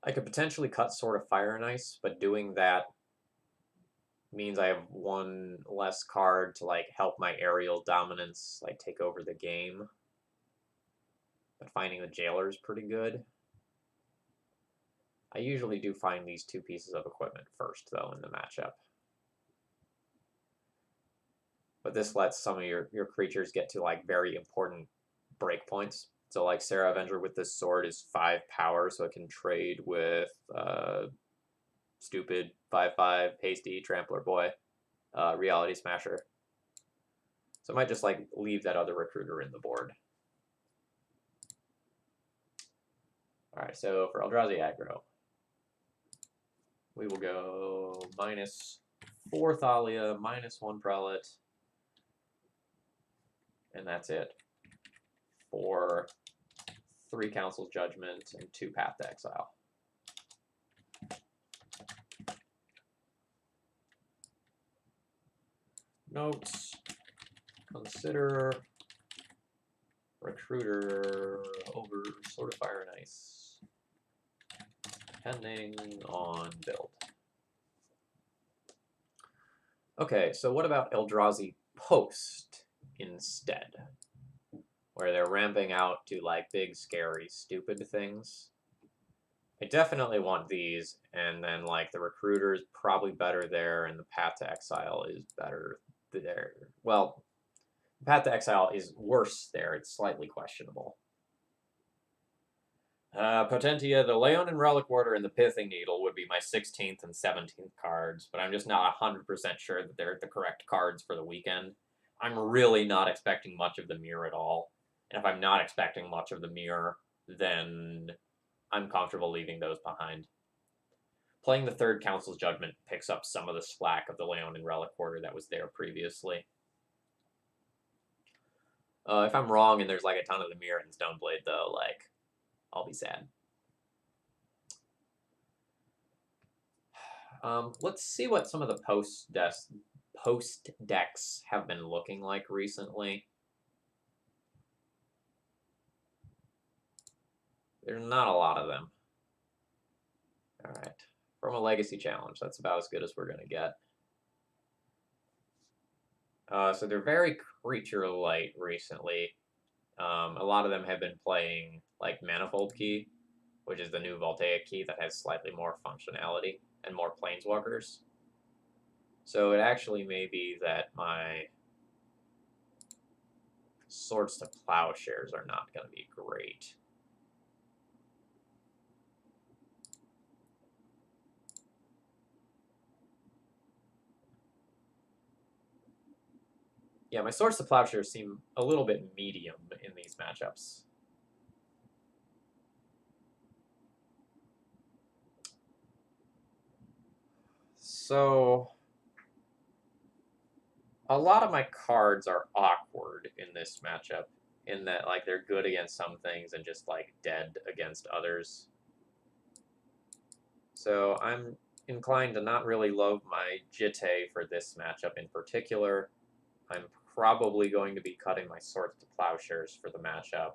I could potentially cut Sword of Fire and Ice, but doing that means I have one less card to like help my aerial dominance like take over the game. But finding the Jailer is pretty good. I usually do find these two pieces of equipment first, though, in the matchup. But this lets some of your creatures get to, like, very important breakpoints. So, like, Sarah Avenger with this sword is 5 power, so it can trade with Stupid, 5/5, Hasty, Trampler Boy, Reality Smasher. So I might just, like, leave that other recruiter in the board. Alright, so for Eldrazi aggro, we will go -4 Thalia, -1 Prelate, and that's it for 3 Council's Judgment and 2 Path to Exile. Notes. Consider Recruiter over Sword of Fire and Ice, depending on build. Okay, so what about Eldrazi Post instead? Where they're ramping out to, like, big, scary, stupid things. I definitely want these, and then, like, the Recruiter is probably better there, and the Path to Exile is better there. Well, Path to Exile is worse there. It's slightly questionable. Potentia, the Leonin Relic Warder, and the Pithing Needle would be my 16th and 17th cards, but I'm just not 100% sure that they're the correct cards for the weekend. I'm really not expecting much of the Mirror at all, and if I'm not expecting much of the Mirror, then I'm comfortable leaving those behind. Playing the 3rd Council's Judgment picks up some of the slack of the Leonin Relic Warder that was there previously. If I'm wrong and there's, like, a ton of the Mirror and Stoneblade, though, like, I'll be sad. Let's see what some of the post decks have been looking like recently. There's not a lot of them. All right. From a Legacy Challenge, that's about as good as we're going to get. So they're very creature light recently. A lot of them have been playing, like, Manifold Key, which is the new Voltaic key that has slightly more functionality and more planeswalkers. So it actually may be that my Swords to Plowshares are not going to be great. Yeah, my Swords to Plowshares seem a little bit medium in these matchups. So a lot of my cards are awkward in this matchup, in that, like, they're good against some things and just, like, dead against others. So I'm inclined to not really love my Jitte for this matchup in particular. I'm probably going to be cutting my Swords to Plowshares for the matchup.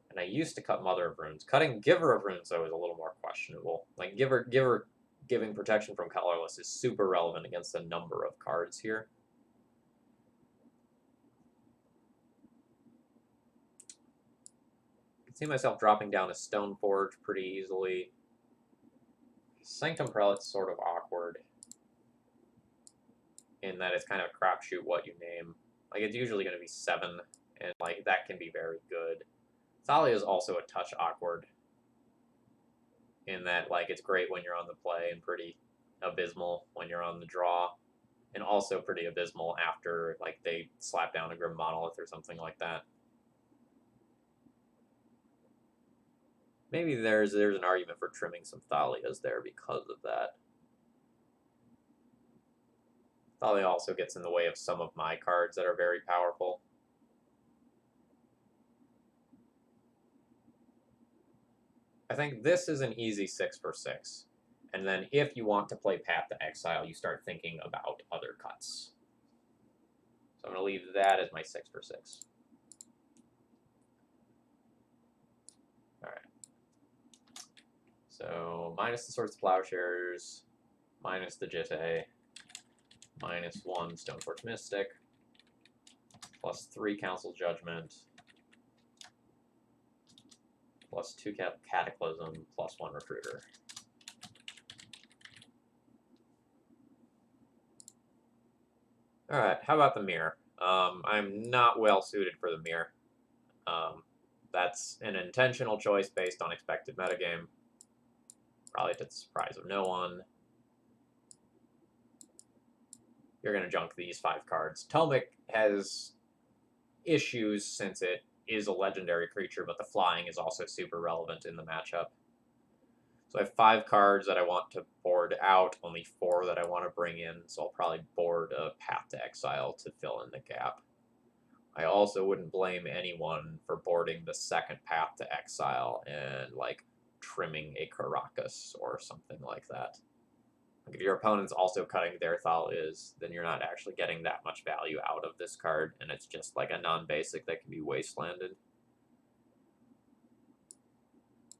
And I used to cut Mother of Runes. Cutting Giver of Runes, though, is a little more questionable. Like, giving protection from colorless is super relevant against a number of cards here. I can see myself dropping down a Stoneforge pretty easily. Sanctum Prelate's sort of awkward in that it's kind of a crapshoot what you name. Like, it's usually going to be 7, and, like, that can be very good. Thalia is also a touch awkward in that, like, it's great when you're on the play and pretty abysmal when you're on the draw, and also pretty abysmal after, like, they slap down a Grim Monolith or something like that. Maybe there's an argument for trimming some Thalias there because of that. Thalia also gets in the way of some of my cards that are very powerful. I think this is an easy 6 for 6. And then if you want to play Path to Exile, you start thinking about other cuts. So I'm going to leave that as my 6 for 6. All right. So minus the Swords to Plowshares, minus the Jitte, -1 Stoneforge Mystic, +3 Council Judgment, Plus 2 Cataclysm, plus 1 Recruiter. Alright, how about the mirror? I'm not well suited for the mirror. That's an intentional choice based on expected metagame. Probably to the surprise of no one. You're going to junk these 5 cards. Tomic has issues since it is a legendary creature, but the flying is also super relevant in the matchup. So I have 5 cards that I want to board out, only 4 that I want to bring in, so I'll probably board a Path to Exile to fill in the gap. I also wouldn't blame anyone for boarding the second Path to Exile and, like, trimming a Caracas or something like that. Like, if your opponent's also cutting their Thal-Iz, then you're not actually getting that much value out of this card, and it's just like a non-basic that can be wastelanded.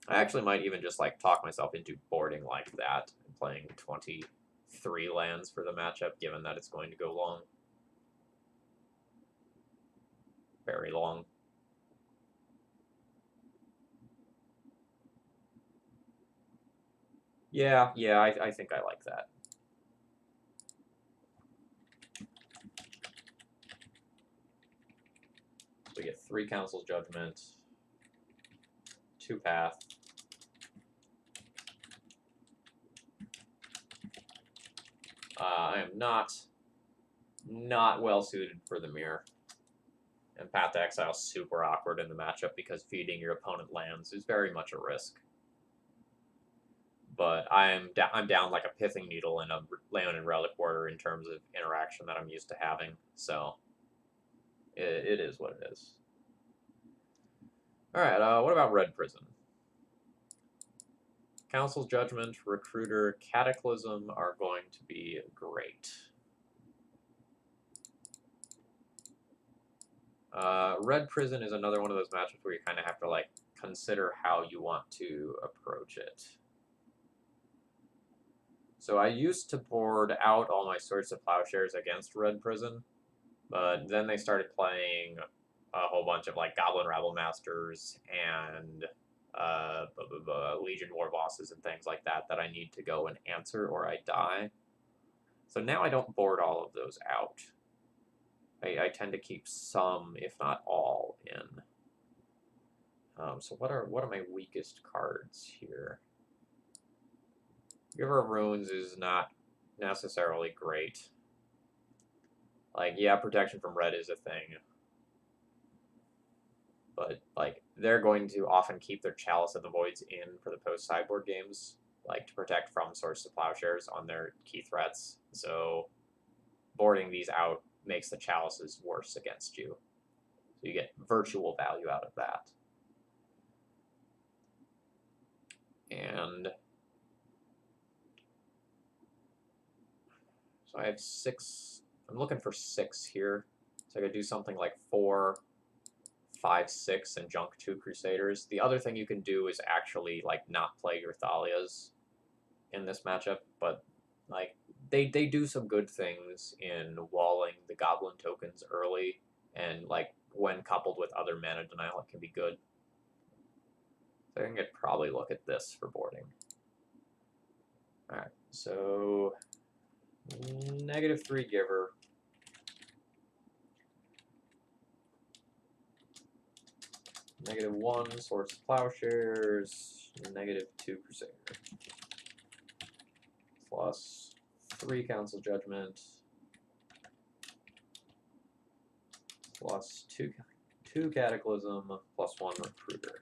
I actually might even just like talk myself into boarding like that and playing 23 lands for the matchup, given that it's going to go long. Very long. Yeah, I think I like that. We get 3 Council's Judgment, 2 Path. I am not well suited for the mirror. And Path to Exile is super awkward in the matchup because feeding your opponent lands is very much a risk. But I'm down like a Pithing Needle and a Leonin Relic Warder in terms of interaction that I'm used to having. So it is what it is. All right, what about Red Prison? Council's Judgment, Recruiter, Cataclysm are going to be great. Red Prison is another one of those matchups where you kind of have to like consider how you want to approach it. So I used to board out all my Swords to Plowshares against Red Prison, but then they started playing a whole bunch of like Goblin Rabble Masters and Legion War Bosses and things like that that I need to go and answer or I die. So now I don't board all of those out. I tend to keep some, if not all, in. So what are my weakest cards here? Giver of Runes is not necessarily great. Like, yeah, protection from red is a thing. But, like, they're going to often keep their Chalice of the Voids in for the post-sideboard games, like, to protect from Swords to Plowshares on their key threats. So boarding these out makes the Chalices worse against you. So you get virtual value out of that. And so I have 6. I'm looking for 6 here. So I could do something like 4, 5, 6, and junk 2 Crusaders. The other thing you can do is actually like not play your Thalias in this matchup, but like they do some good things in walling the Goblin tokens early, and like when coupled with other mana denial, it can be good. So I think I'd probably look at this for boarding. All right, so -3 Giver. -1 Swords to Plowshares, -2 Crusader. Plus 3 Council Judgment. Plus 2 Cataclysm, plus 1 Recruiter.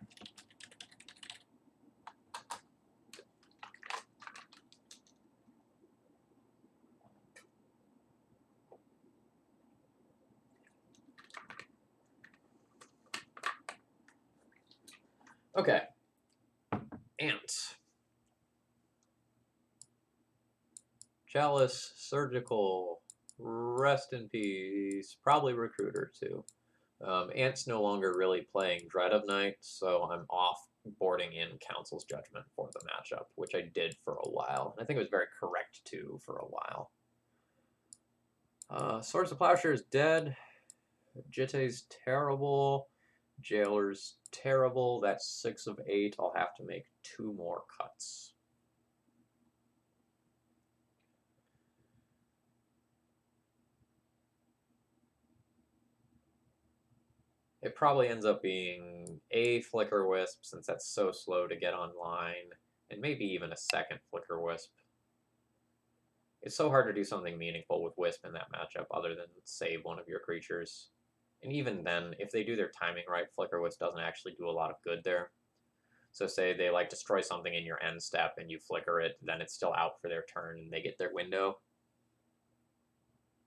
Okay. Ant. Chalice, Surgical, Rest in Peace, probably Recruiter too. Ant's no longer really playing Dread of Night, so I'm off boarding in Council's Judgment for the matchup, which I did for a while. And I think it was very correct too for a while. Swords of Plowshare is dead. Jitte's terrible. Jailer's terrible. That's 6 of 8. I'll have to make 2 more cuts. It probably ends up being a Flicker Wisp, since that's so slow to get online, and maybe even a second Flicker Wisp. It's so hard to do something meaningful with Wisp in that matchup other than save one of your creatures. And even then, if they do their timing right, Flicker Wisp doesn't actually do a lot of good there. So say they like destroy something in your end step and you flicker it, then it's still out for their turn and they get their window.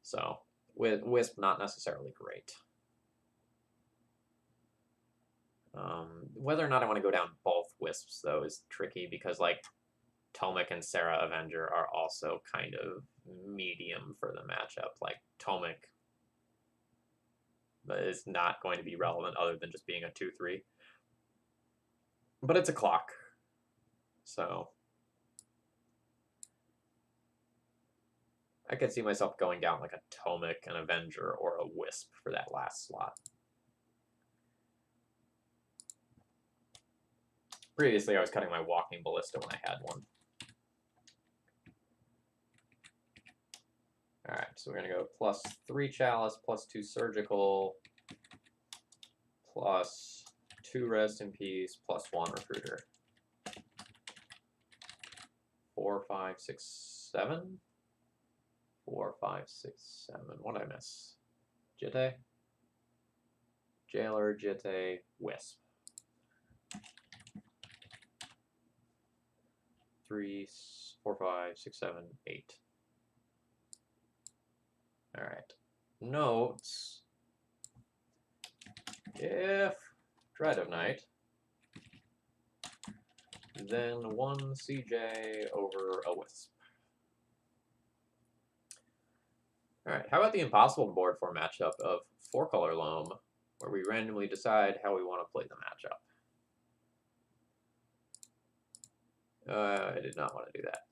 So with Wisp, not necessarily great. Whether or not I want to go down both Wisps, though, is tricky because, like, Tomic and Sarah Avenger are also kind of medium for the matchup. Like, Tomic is not going to be relevant other than just being a 2-3. But it's a clock. So I could see myself going down like a Tomic, an Avenger, or a Wisp for that last slot. Previously, I was cutting my Walking Ballista when I had one. Alright, so we're going to go plus 3 Chalice, plus 2 Surgical, plus 2 Rest in Peace, plus 1 Recruiter. 4, 5, 6, 7? 4, 5, 6, 7. What did I miss? Jitte? Jailer, Jitte, Wisp. 3, 4, 5, 6, 7, 8. Alright. Notes. If Dread of Night, then 1 CJ over a Wisp. Alright, how about the impossible board for matchup of 4-color Loam, where we randomly decide how we want to play the matchup? I did not want to do that.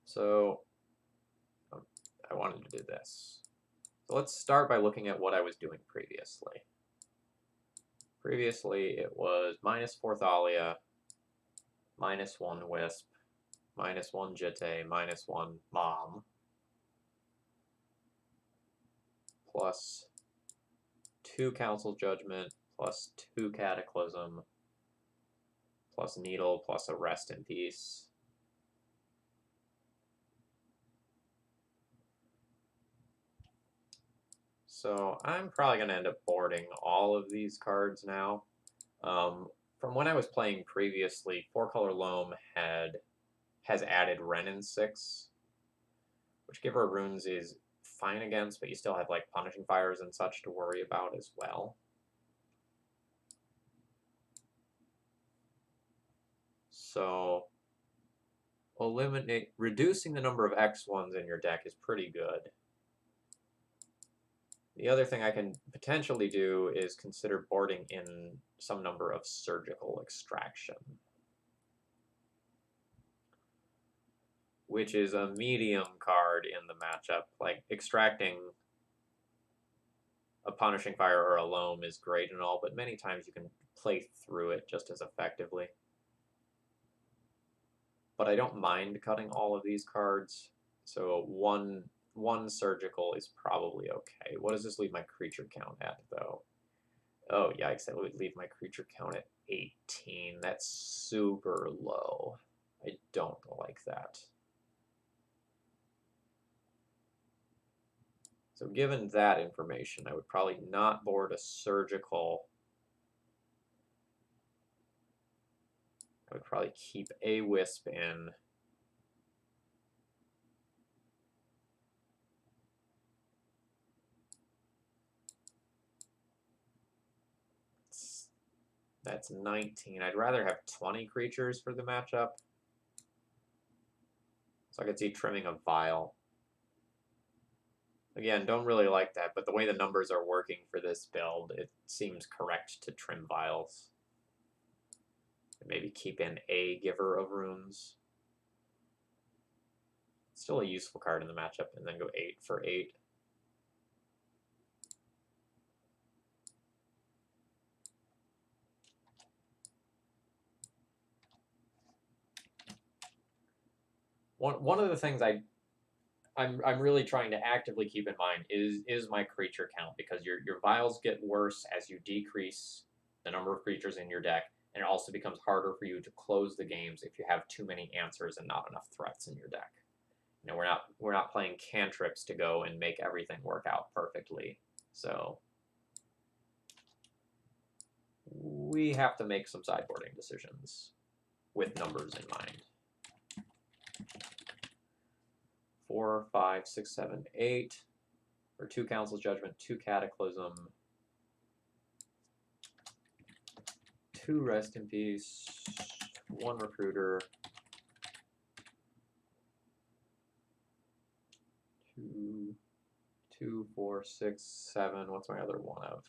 So I wanted to do this. So let's start by looking at what I was doing previously. Previously, it was -4 Thalia, -1 Wisp, -1 Jitte, -1 Mom, plus 2 Council Judgment, plus 2 Cataclysm, plus Needle, plus a Rest in Peace. So I'm probably going to end up boarding all of these cards now. From when I was playing previously, 4-color Loam has added Renin 6, which Giver of Runes is fine against, but you still have like Punishing Fires and such to worry about as well. So reducing the number of X1s in your deck is pretty good. The other thing I can potentially do is consider boarding in some number of Surgical Extraction, which is a medium card in the matchup. Like, extracting a Punishing Fire or a Loam is great and all, but many times you can play through it just as effectively. But I don't mind cutting all of these cards, so one Surgical is probably okay. What does this leave my creature count at, though? Oh, yikes, that would leave my creature count at 18. That's super low. I don't like that. So given that information, I would probably not board a Surgical. I would probably keep a Wisp in. That's 19. I'd rather have 20 creatures for the matchup. So I could see trimming a Vial. Again, don't really like that, but the way the numbers are working for this build, it seems correct to trim Vials. And maybe keep in a Giver of Runes. Still a useful card in the matchup, and then go 8 for 8. One of the things I'm really trying to actively keep in mind is my creature count, because your vials get worse as you decrease the number of creatures in your deck, and it also becomes harder for you to close the games if you have too many answers and not enough threats in your deck. You know, we're not playing cantrips to go and make everything work out perfectly. So we have to make some sideboarding decisions with numbers in mind. 4, 5, 6, 7, 8. For 2 Council's Judgment, 2 Cataclysm, 2 Rest in Peace, 1 Recruiter, 2, 4, 6, 7. What's my other 1 of?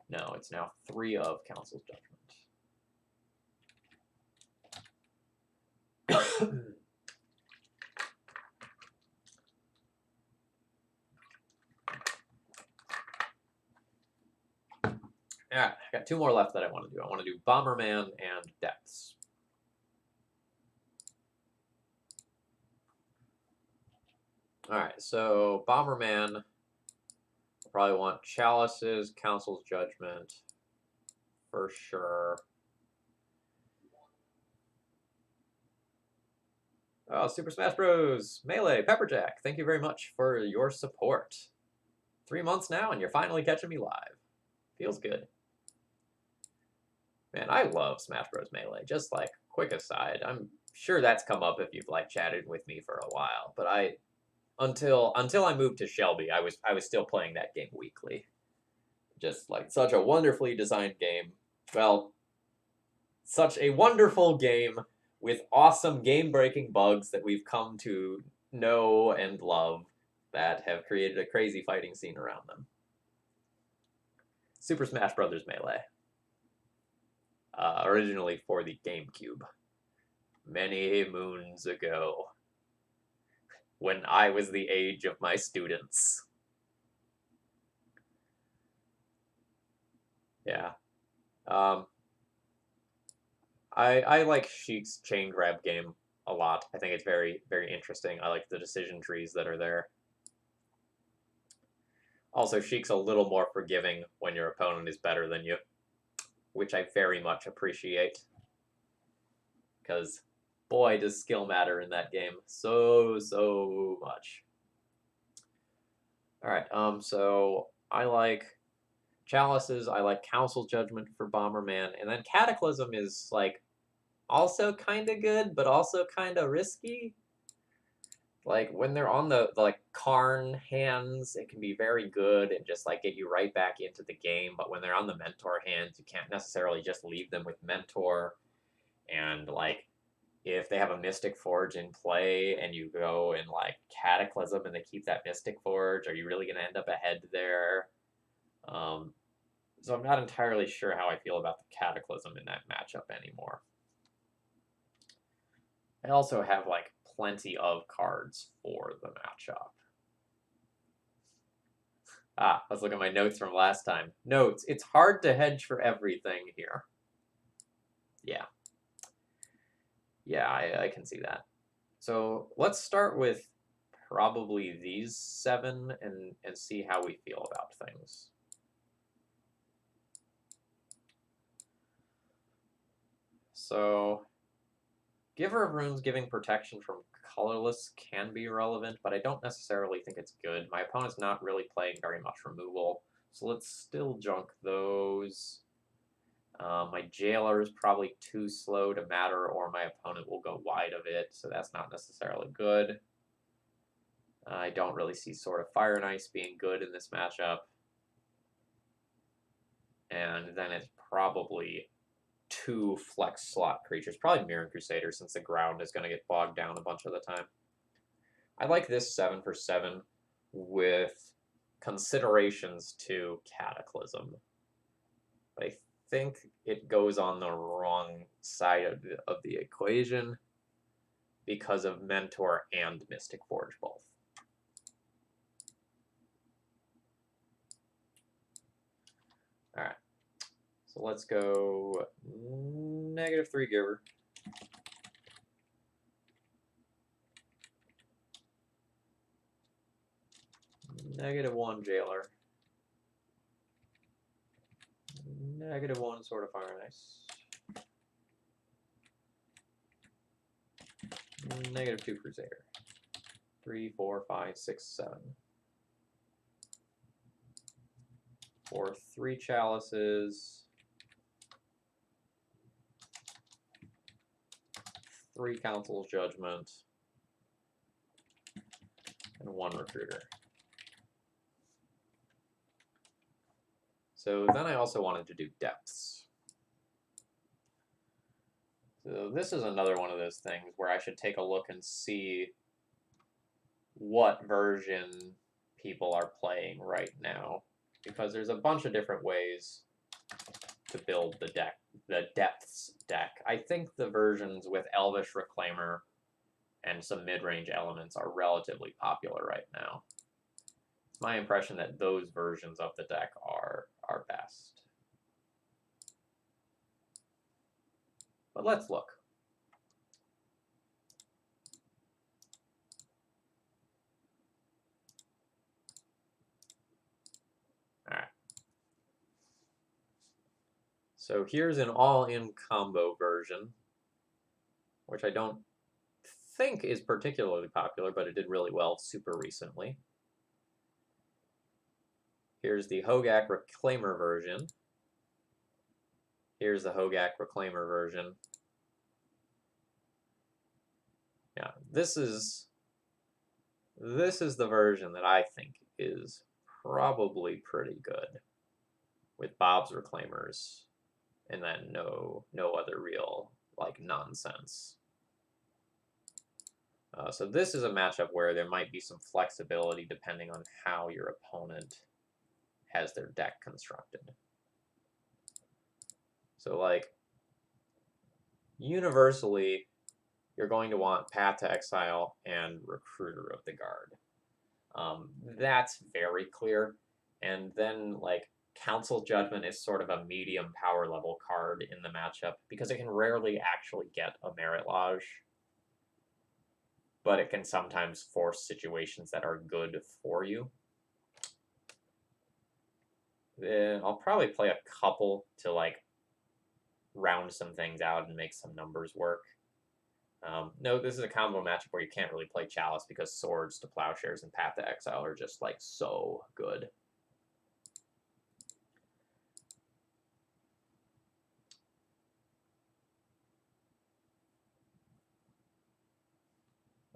No, it's now 3 of Council's Judgment. Yeah, I got 2 more left that I want to do. I want to do Bomberman and Depths. Alright, so Bomberman, I probably want Chalices, Council's Judgment, for sure. Oh, Super Smash Bros. Melee, Pepperjack, thank you very much for your support. 3 months now, and you're finally catching me live. Feels good. Man, I love Smash Bros. Melee. Just like, quick aside, I'm sure that's come up if you've like chatted with me for a while, but until I moved to Shelby, I was still playing that game weekly. Just like such a wonderfully designed game. Well, such a wonderful game with awesome game-breaking bugs that we've come to know and love that have created a crazy fighting scene around them. Super Smash Bros. Melee. Originally for the GameCube. Many moons ago. When I was the age of my students. Yeah. I like Sheik's chain grab game a lot. I think it's very, very interesting. I like the decision trees that are there. Also, Sheik's a little more forgiving when your opponent is better than you, which I very much appreciate. Because, boy, does skill matter in that game. So much. Alright, so I like Chalices, I like Council's Judgment for Bomberman, and then Cataclysm is, like, also kind of good, but also kind of risky. Like, when they're on the like, Karn hands, it can be very good and just, like, get you right back into the game, but when they're on the Mentor hands, you can't necessarily just leave them with Mentor, and, like, if they have a Mystic Forge in play and you go and, like, Cataclysm and they keep that Mystic Forge, are you really going to end up ahead there? So I'm not entirely sure how I feel about the Cataclysm in that matchup anymore. I also have, like, plenty of cards for the matchup. Let's look at my notes from last time. Notes, it's hard to hedge for everything here. Yeah. Yeah, I can see that. So let's start with probably these 7 and see how we feel about things. So, Giver of Runes giving protection from colorless can be relevant, but I don't necessarily think it's good. My opponent's not really playing very much removal, so let's still junk those. My Jailer is probably too slow to matter, or my opponent will go wide of it, so that's not necessarily good. I don't really see Sword of Fire and Ice being good in this matchup. And then it's probably 2 flex slot creatures, probably Mirror Crusader, since the ground is going to get bogged down a bunch of the time. I like this 7 for 7 with considerations to Cataclysm. I think it goes on the wrong side of the equation. because of Mentor and Mystic Forge both. All right, so let's go -3 Giver. -1 Jailer. -1 Sword of Fire and Ice. -2 Crusader. 3, 4, 5, 6, 7. For 3 Chalices. 3 Council's Judgment. And 1 Recruiter. So then I also wanted to do Depths. So this is another one of those things where I should take a look and see what version people are playing right now, because there's a bunch of different ways to build the deck, the Depths deck. I think the versions with Elvish Reclaimer and some mid-range elements are relatively popular right now. It's my impression that those versions of the deck are best. But let's look. All right. So here's an all-in combo version, which I don't think is particularly popular, but it did really well super recently. Here's the Hogak Reclaimer version. Here's the Hogak Reclaimer version. Yeah, this is the version that I think is probably pretty good, with Bob's Reclaimers, and then no other real like nonsense. So this is a matchup where there might be some flexibility depending on how your opponent has their deck constructed. So like universally, you're going to want Path to Exile and Recruiter of the Guard. That's very clear. And then like Council Judgment is sort of a medium power level card in the matchup because it can rarely actually get a Merit Lodge, but it can sometimes force situations that are good for you. Then I'll probably play a couple to like round some things out and make some numbers work. No, this is a combo matchup where you can't really play Chalice because Swords to Plowshares and Path to Exile are just like so good.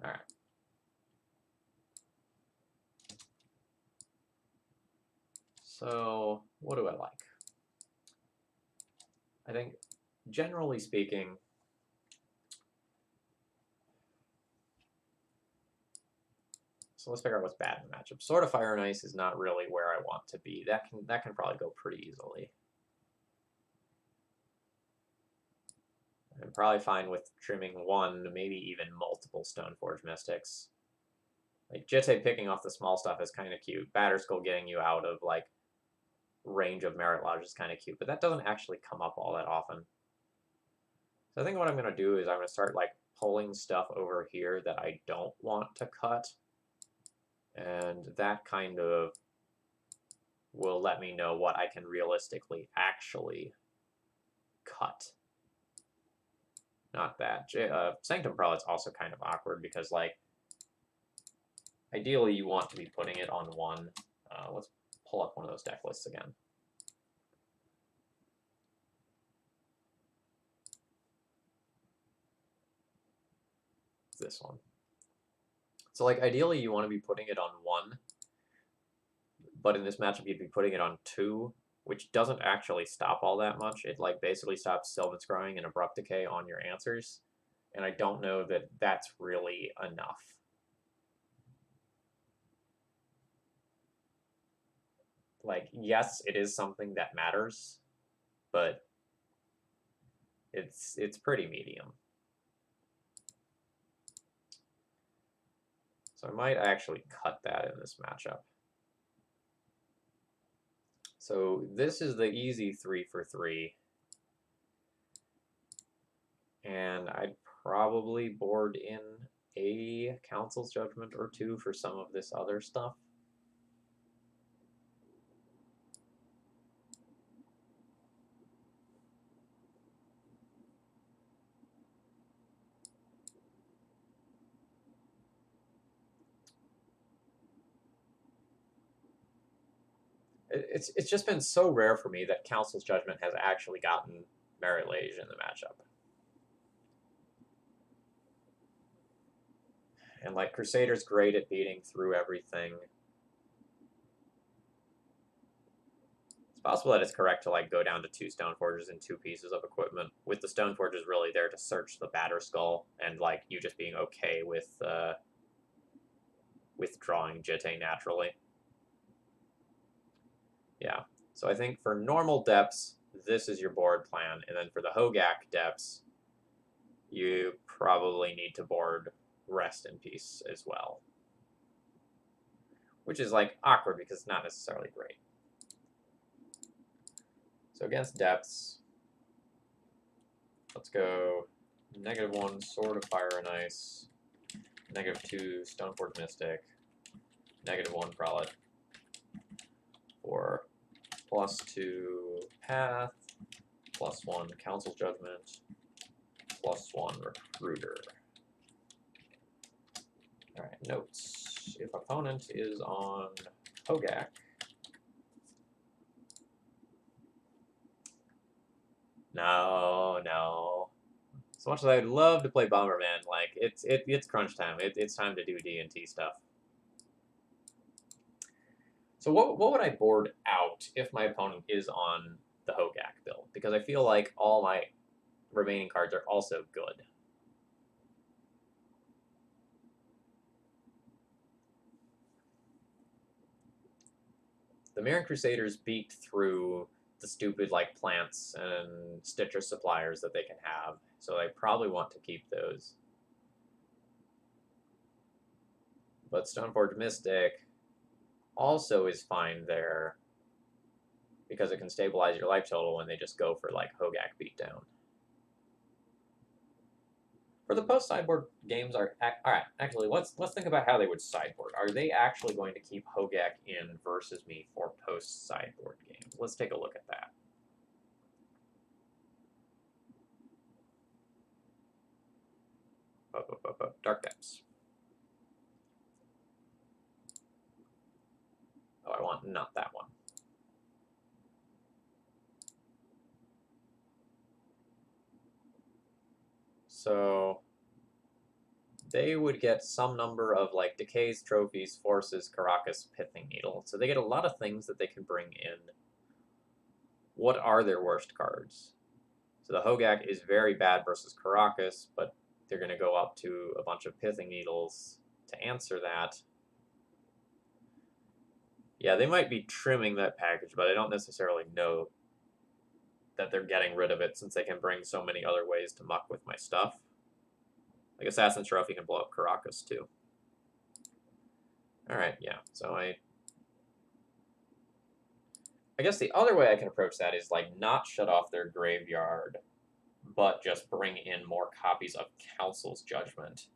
All right. So what do I like? I think, generally speaking, so let's figure out what's bad in the matchup. Sword of Fire and Ice is not really where I want to be. That can probably go pretty easily. I'm probably fine with trimming 1, maybe even multiple Stoneforge Mystics. Like Jitte picking off the small stuff is kind of cute. Batterskull getting you out of like range of Merit Lodge is kind of cute, but that doesn't actually come up all that often. So I think what I'm going to do is I'm going to start like pulling stuff over here that I don't want to cut. And that kind of will let me know what I can realistically actually cut. Not bad. Sanctum Prelate's also kind of awkward because, like, ideally you want to be putting it on 1. Let's pull up one of those deck lists again. This one. So, like, ideally you want to be putting it on 1, but in this matchup you'd be putting it on 2, which doesn't actually stop all that much. It, like, basically stops Sylvan Scrying and Abrupt Decay on your answers, and I don't know that that's really enough. Like, yes, it is something that matters, but it's pretty medium. So I might actually cut that in this matchup. So this is the easy 3 for 3. And I'd probably board in a Council's Judgment or two for some of this other stuff. It's just been so rare for me that Council's Judgment has actually gotten Merit Lage in the matchup. And like Crusader's great at beating through everything. It's possible that it's correct to like go down to 2 Stoneforges and 2 pieces of equipment, with the Stoneforges really there to search the Batterskull, and like you just being okay with withdrawing Jitte naturally. Yeah, so I think for normal depths, this is your board plan, and then for the Hogak depths, you probably need to board Rest in Peace as well. Which is like awkward because it's not necessarily great. So against depths, let's go -1 Sword of Fire and Ice, -2 Stoneforge Mystic, -1 Prelate, for +2 Path, +1 Council's Judgment, +1 Recruiter. Alright, notes. If opponent is on Hogak, no. So much as I'd love to play Bomberman, like it's crunch time. It's time to do D&T stuff. So what would I board out if my opponent is on the Hogak build? Because I feel like all my remaining cards are also good. The Mirran Crusaders beat through the stupid like plants and Stitcher suppliers that they can have, so I probably want to keep those. But Stoneforge Mystic also is fine there because it can stabilize your life total when they just go for like Hogak beatdown. For the post sideboard games, all right. Actually, let's think about how they would sideboard. Are they actually going to keep Hogak in versus me for post sideboard games? Let's take a look at that. Dark Depths. Oh, I want not that one. So they would get some number of like decays, trophies, forces, Caracas, Pithing Needle. So they get a lot of things that they can bring in. What are their worst cards? So the Hogak is very bad versus Caracas, but they're going to go up to a bunch of Pithing Needles to answer that. Yeah, they might be trimming that package, but I don't necessarily know that they're getting rid of it since they can bring so many other ways to muck with my stuff. Like Assassin's Trophy can blow up Caracas too. Alright, yeah, so I guess the other way I can approach that is like not shut off their graveyard, but just bring in more copies of Council's Judgment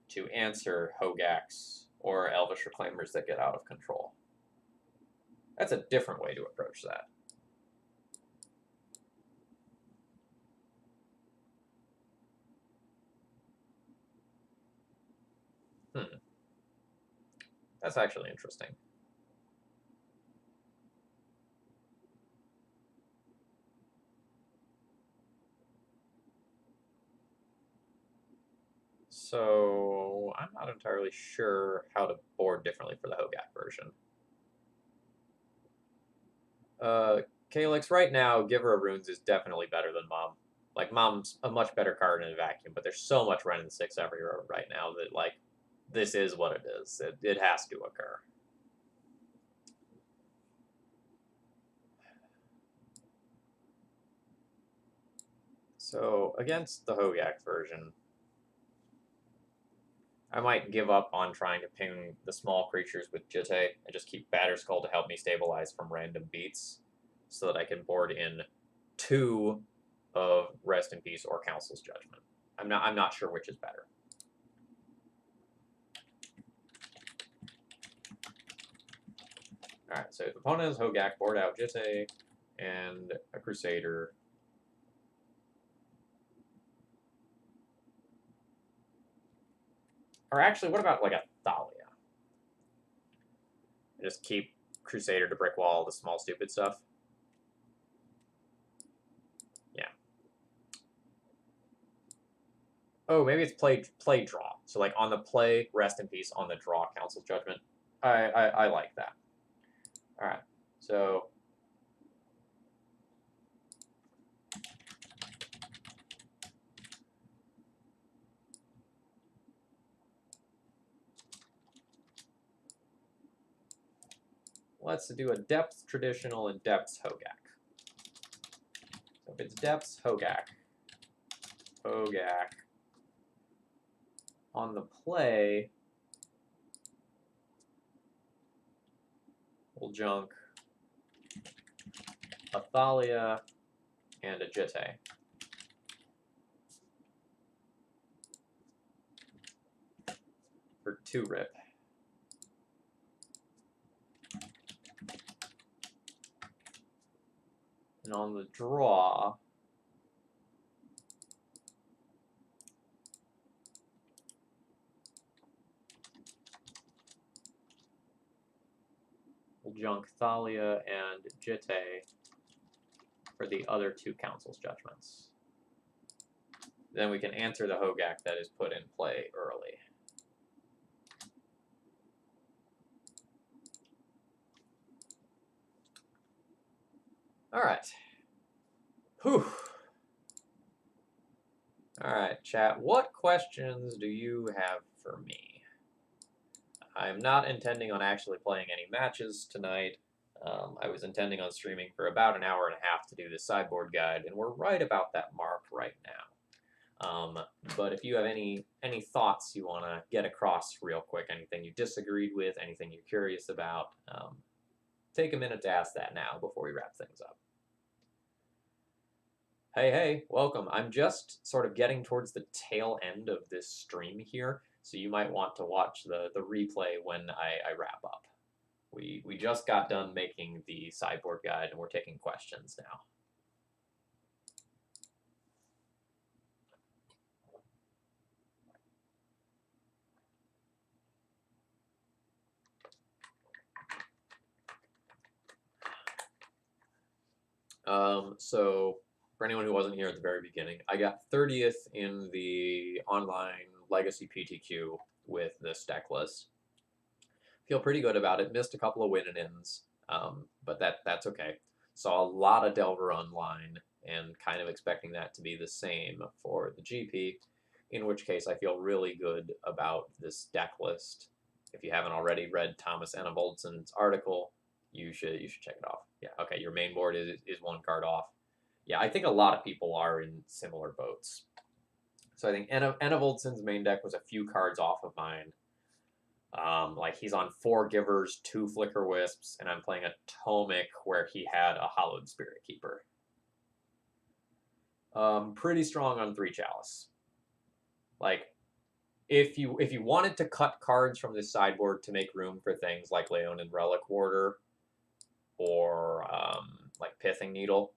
to answer Hogaks or Elvish Reclaimers that get out of control. That's a different way to approach that. That's actually interesting. So I'm not entirely sure how to board differently for the Hogak version. Calyx, right now, Giver of Runes is definitely better than Mom. Like, Mom's a much better card in a vacuum, but there's so much Ren and 6 everywhere right now that, like, this is what it is. It has to occur. So, against the Hogak version, I might give up on trying to ping the small creatures with Jitte and just keep Batterskull to help me stabilize from random beats so that I can board in 2 of Rest in Peace or Council's Judgment. I'm not sure which is better. Alright, so if the opponent has Hogak, board out Jitte and a Crusader. Or actually, what about like a Thalia? Just keep Crusader to brick wall the small stupid stuff. Yeah. Oh, maybe it's play draw. So like on the play, Rest in Peace, on the draw, Council's Judgment. I like that. All right, so let's do a depth traditional and depth Hogak. So if it's depth Hogak, on the play, we'll junk a Thalia and a Jitte. For 2 rip. And on the draw, we'll junk Thalia and Jitte for the other 2 Council's Judgments. Then we can answer the Hogak that is put in play early. All right. Whew. All right, chat. What questions do you have for me? I'm not intending on actually playing any matches tonight. I was intending on streaming for about an hour and a half to do this sideboard guide, and we're right about that mark right now. But if you have any thoughts you want to get across real quick, anything you disagreed with, anything you're curious about, take a minute to ask that now before we wrap things up. Hey, welcome. I'm just sort of getting towards the tail end of this stream here, so you might want to watch the replay when I wrap up. We just got done making the sideboard guide, and we're taking questions now. So for anyone who wasn't here at the very beginning, I got 30th in the online Legacy PTQ with this deck list. Feel pretty good about it. Missed a couple of win-and-ins, but that's okay. Saw a lot of Delver online, and kind of expecting that to be the same for the GP, in which case I feel really good about this deck list. If you haven't already read Thomas Ennevoldson's article, you should check it off. Yeah, okay, your main board is 1 card off. Yeah, I think a lot of people are in similar boats. So I think Ennevoldson's main deck was a few cards off of mine. Like he's on 4 Givers, 2 Flicker Wisps, and I'm playing a Tomic where he had a Hallowed Spirit Keeper. Pretty strong on 3 Chalice. Like, if you wanted to cut cards from this sideboard to make room for things like Leonin Relic Warder or like Pithing Needle,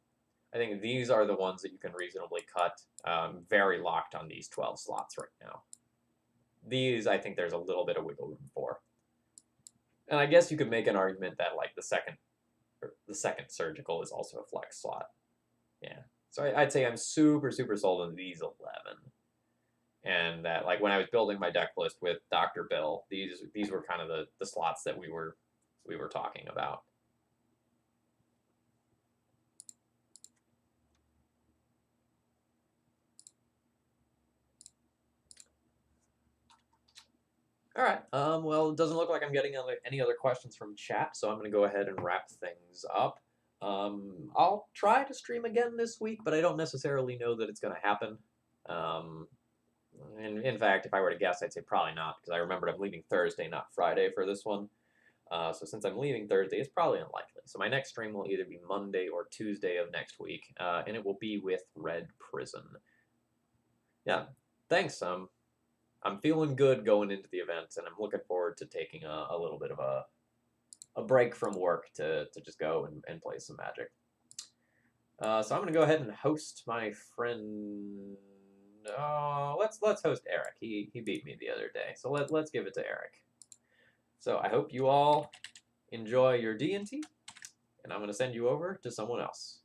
I think these are the ones that you can reasonably cut. Very locked on these 12 slots right now. These, I think there's a little bit of wiggle room for. And I guess you could make an argument that like the second surgical is also a flex slot. Yeah. So I'd say I'm super sold on these 11. And that, like, when I was building my deck list with Dr. Bill, these were kind of the slots that we were talking about. All right. Well, it doesn't look like I'm getting any other questions from chat, so I'm going to go ahead and wrap things up. I'll try to stream again this week, but I don't necessarily know that it's going to happen. In fact, if I were to guess, I'd say probably not, because I remembered I'm leaving Thursday, not Friday, for this one. So since I'm leaving Thursday, it's probably unlikely. So my next stream will either be Monday or Tuesday of next week, and it will be with Red Prison. Yeah, thanks. I'm feeling good going into the event, and I'm looking forward to taking a little bit of a break from work to just go and play some Magic. So I'm gonna go ahead and host my friend. Let's host Eric. He beat me the other day, so let's give it to Eric. So I hope you all enjoy your D&T, and I'm gonna send you over to someone else.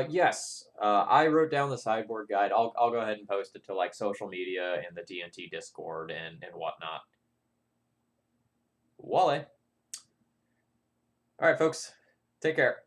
Yes, I wrote down the sideboard guide. I'll go ahead and post it to like social media and the D&T Discord and whatnot. Wale. All right, folks. Take care.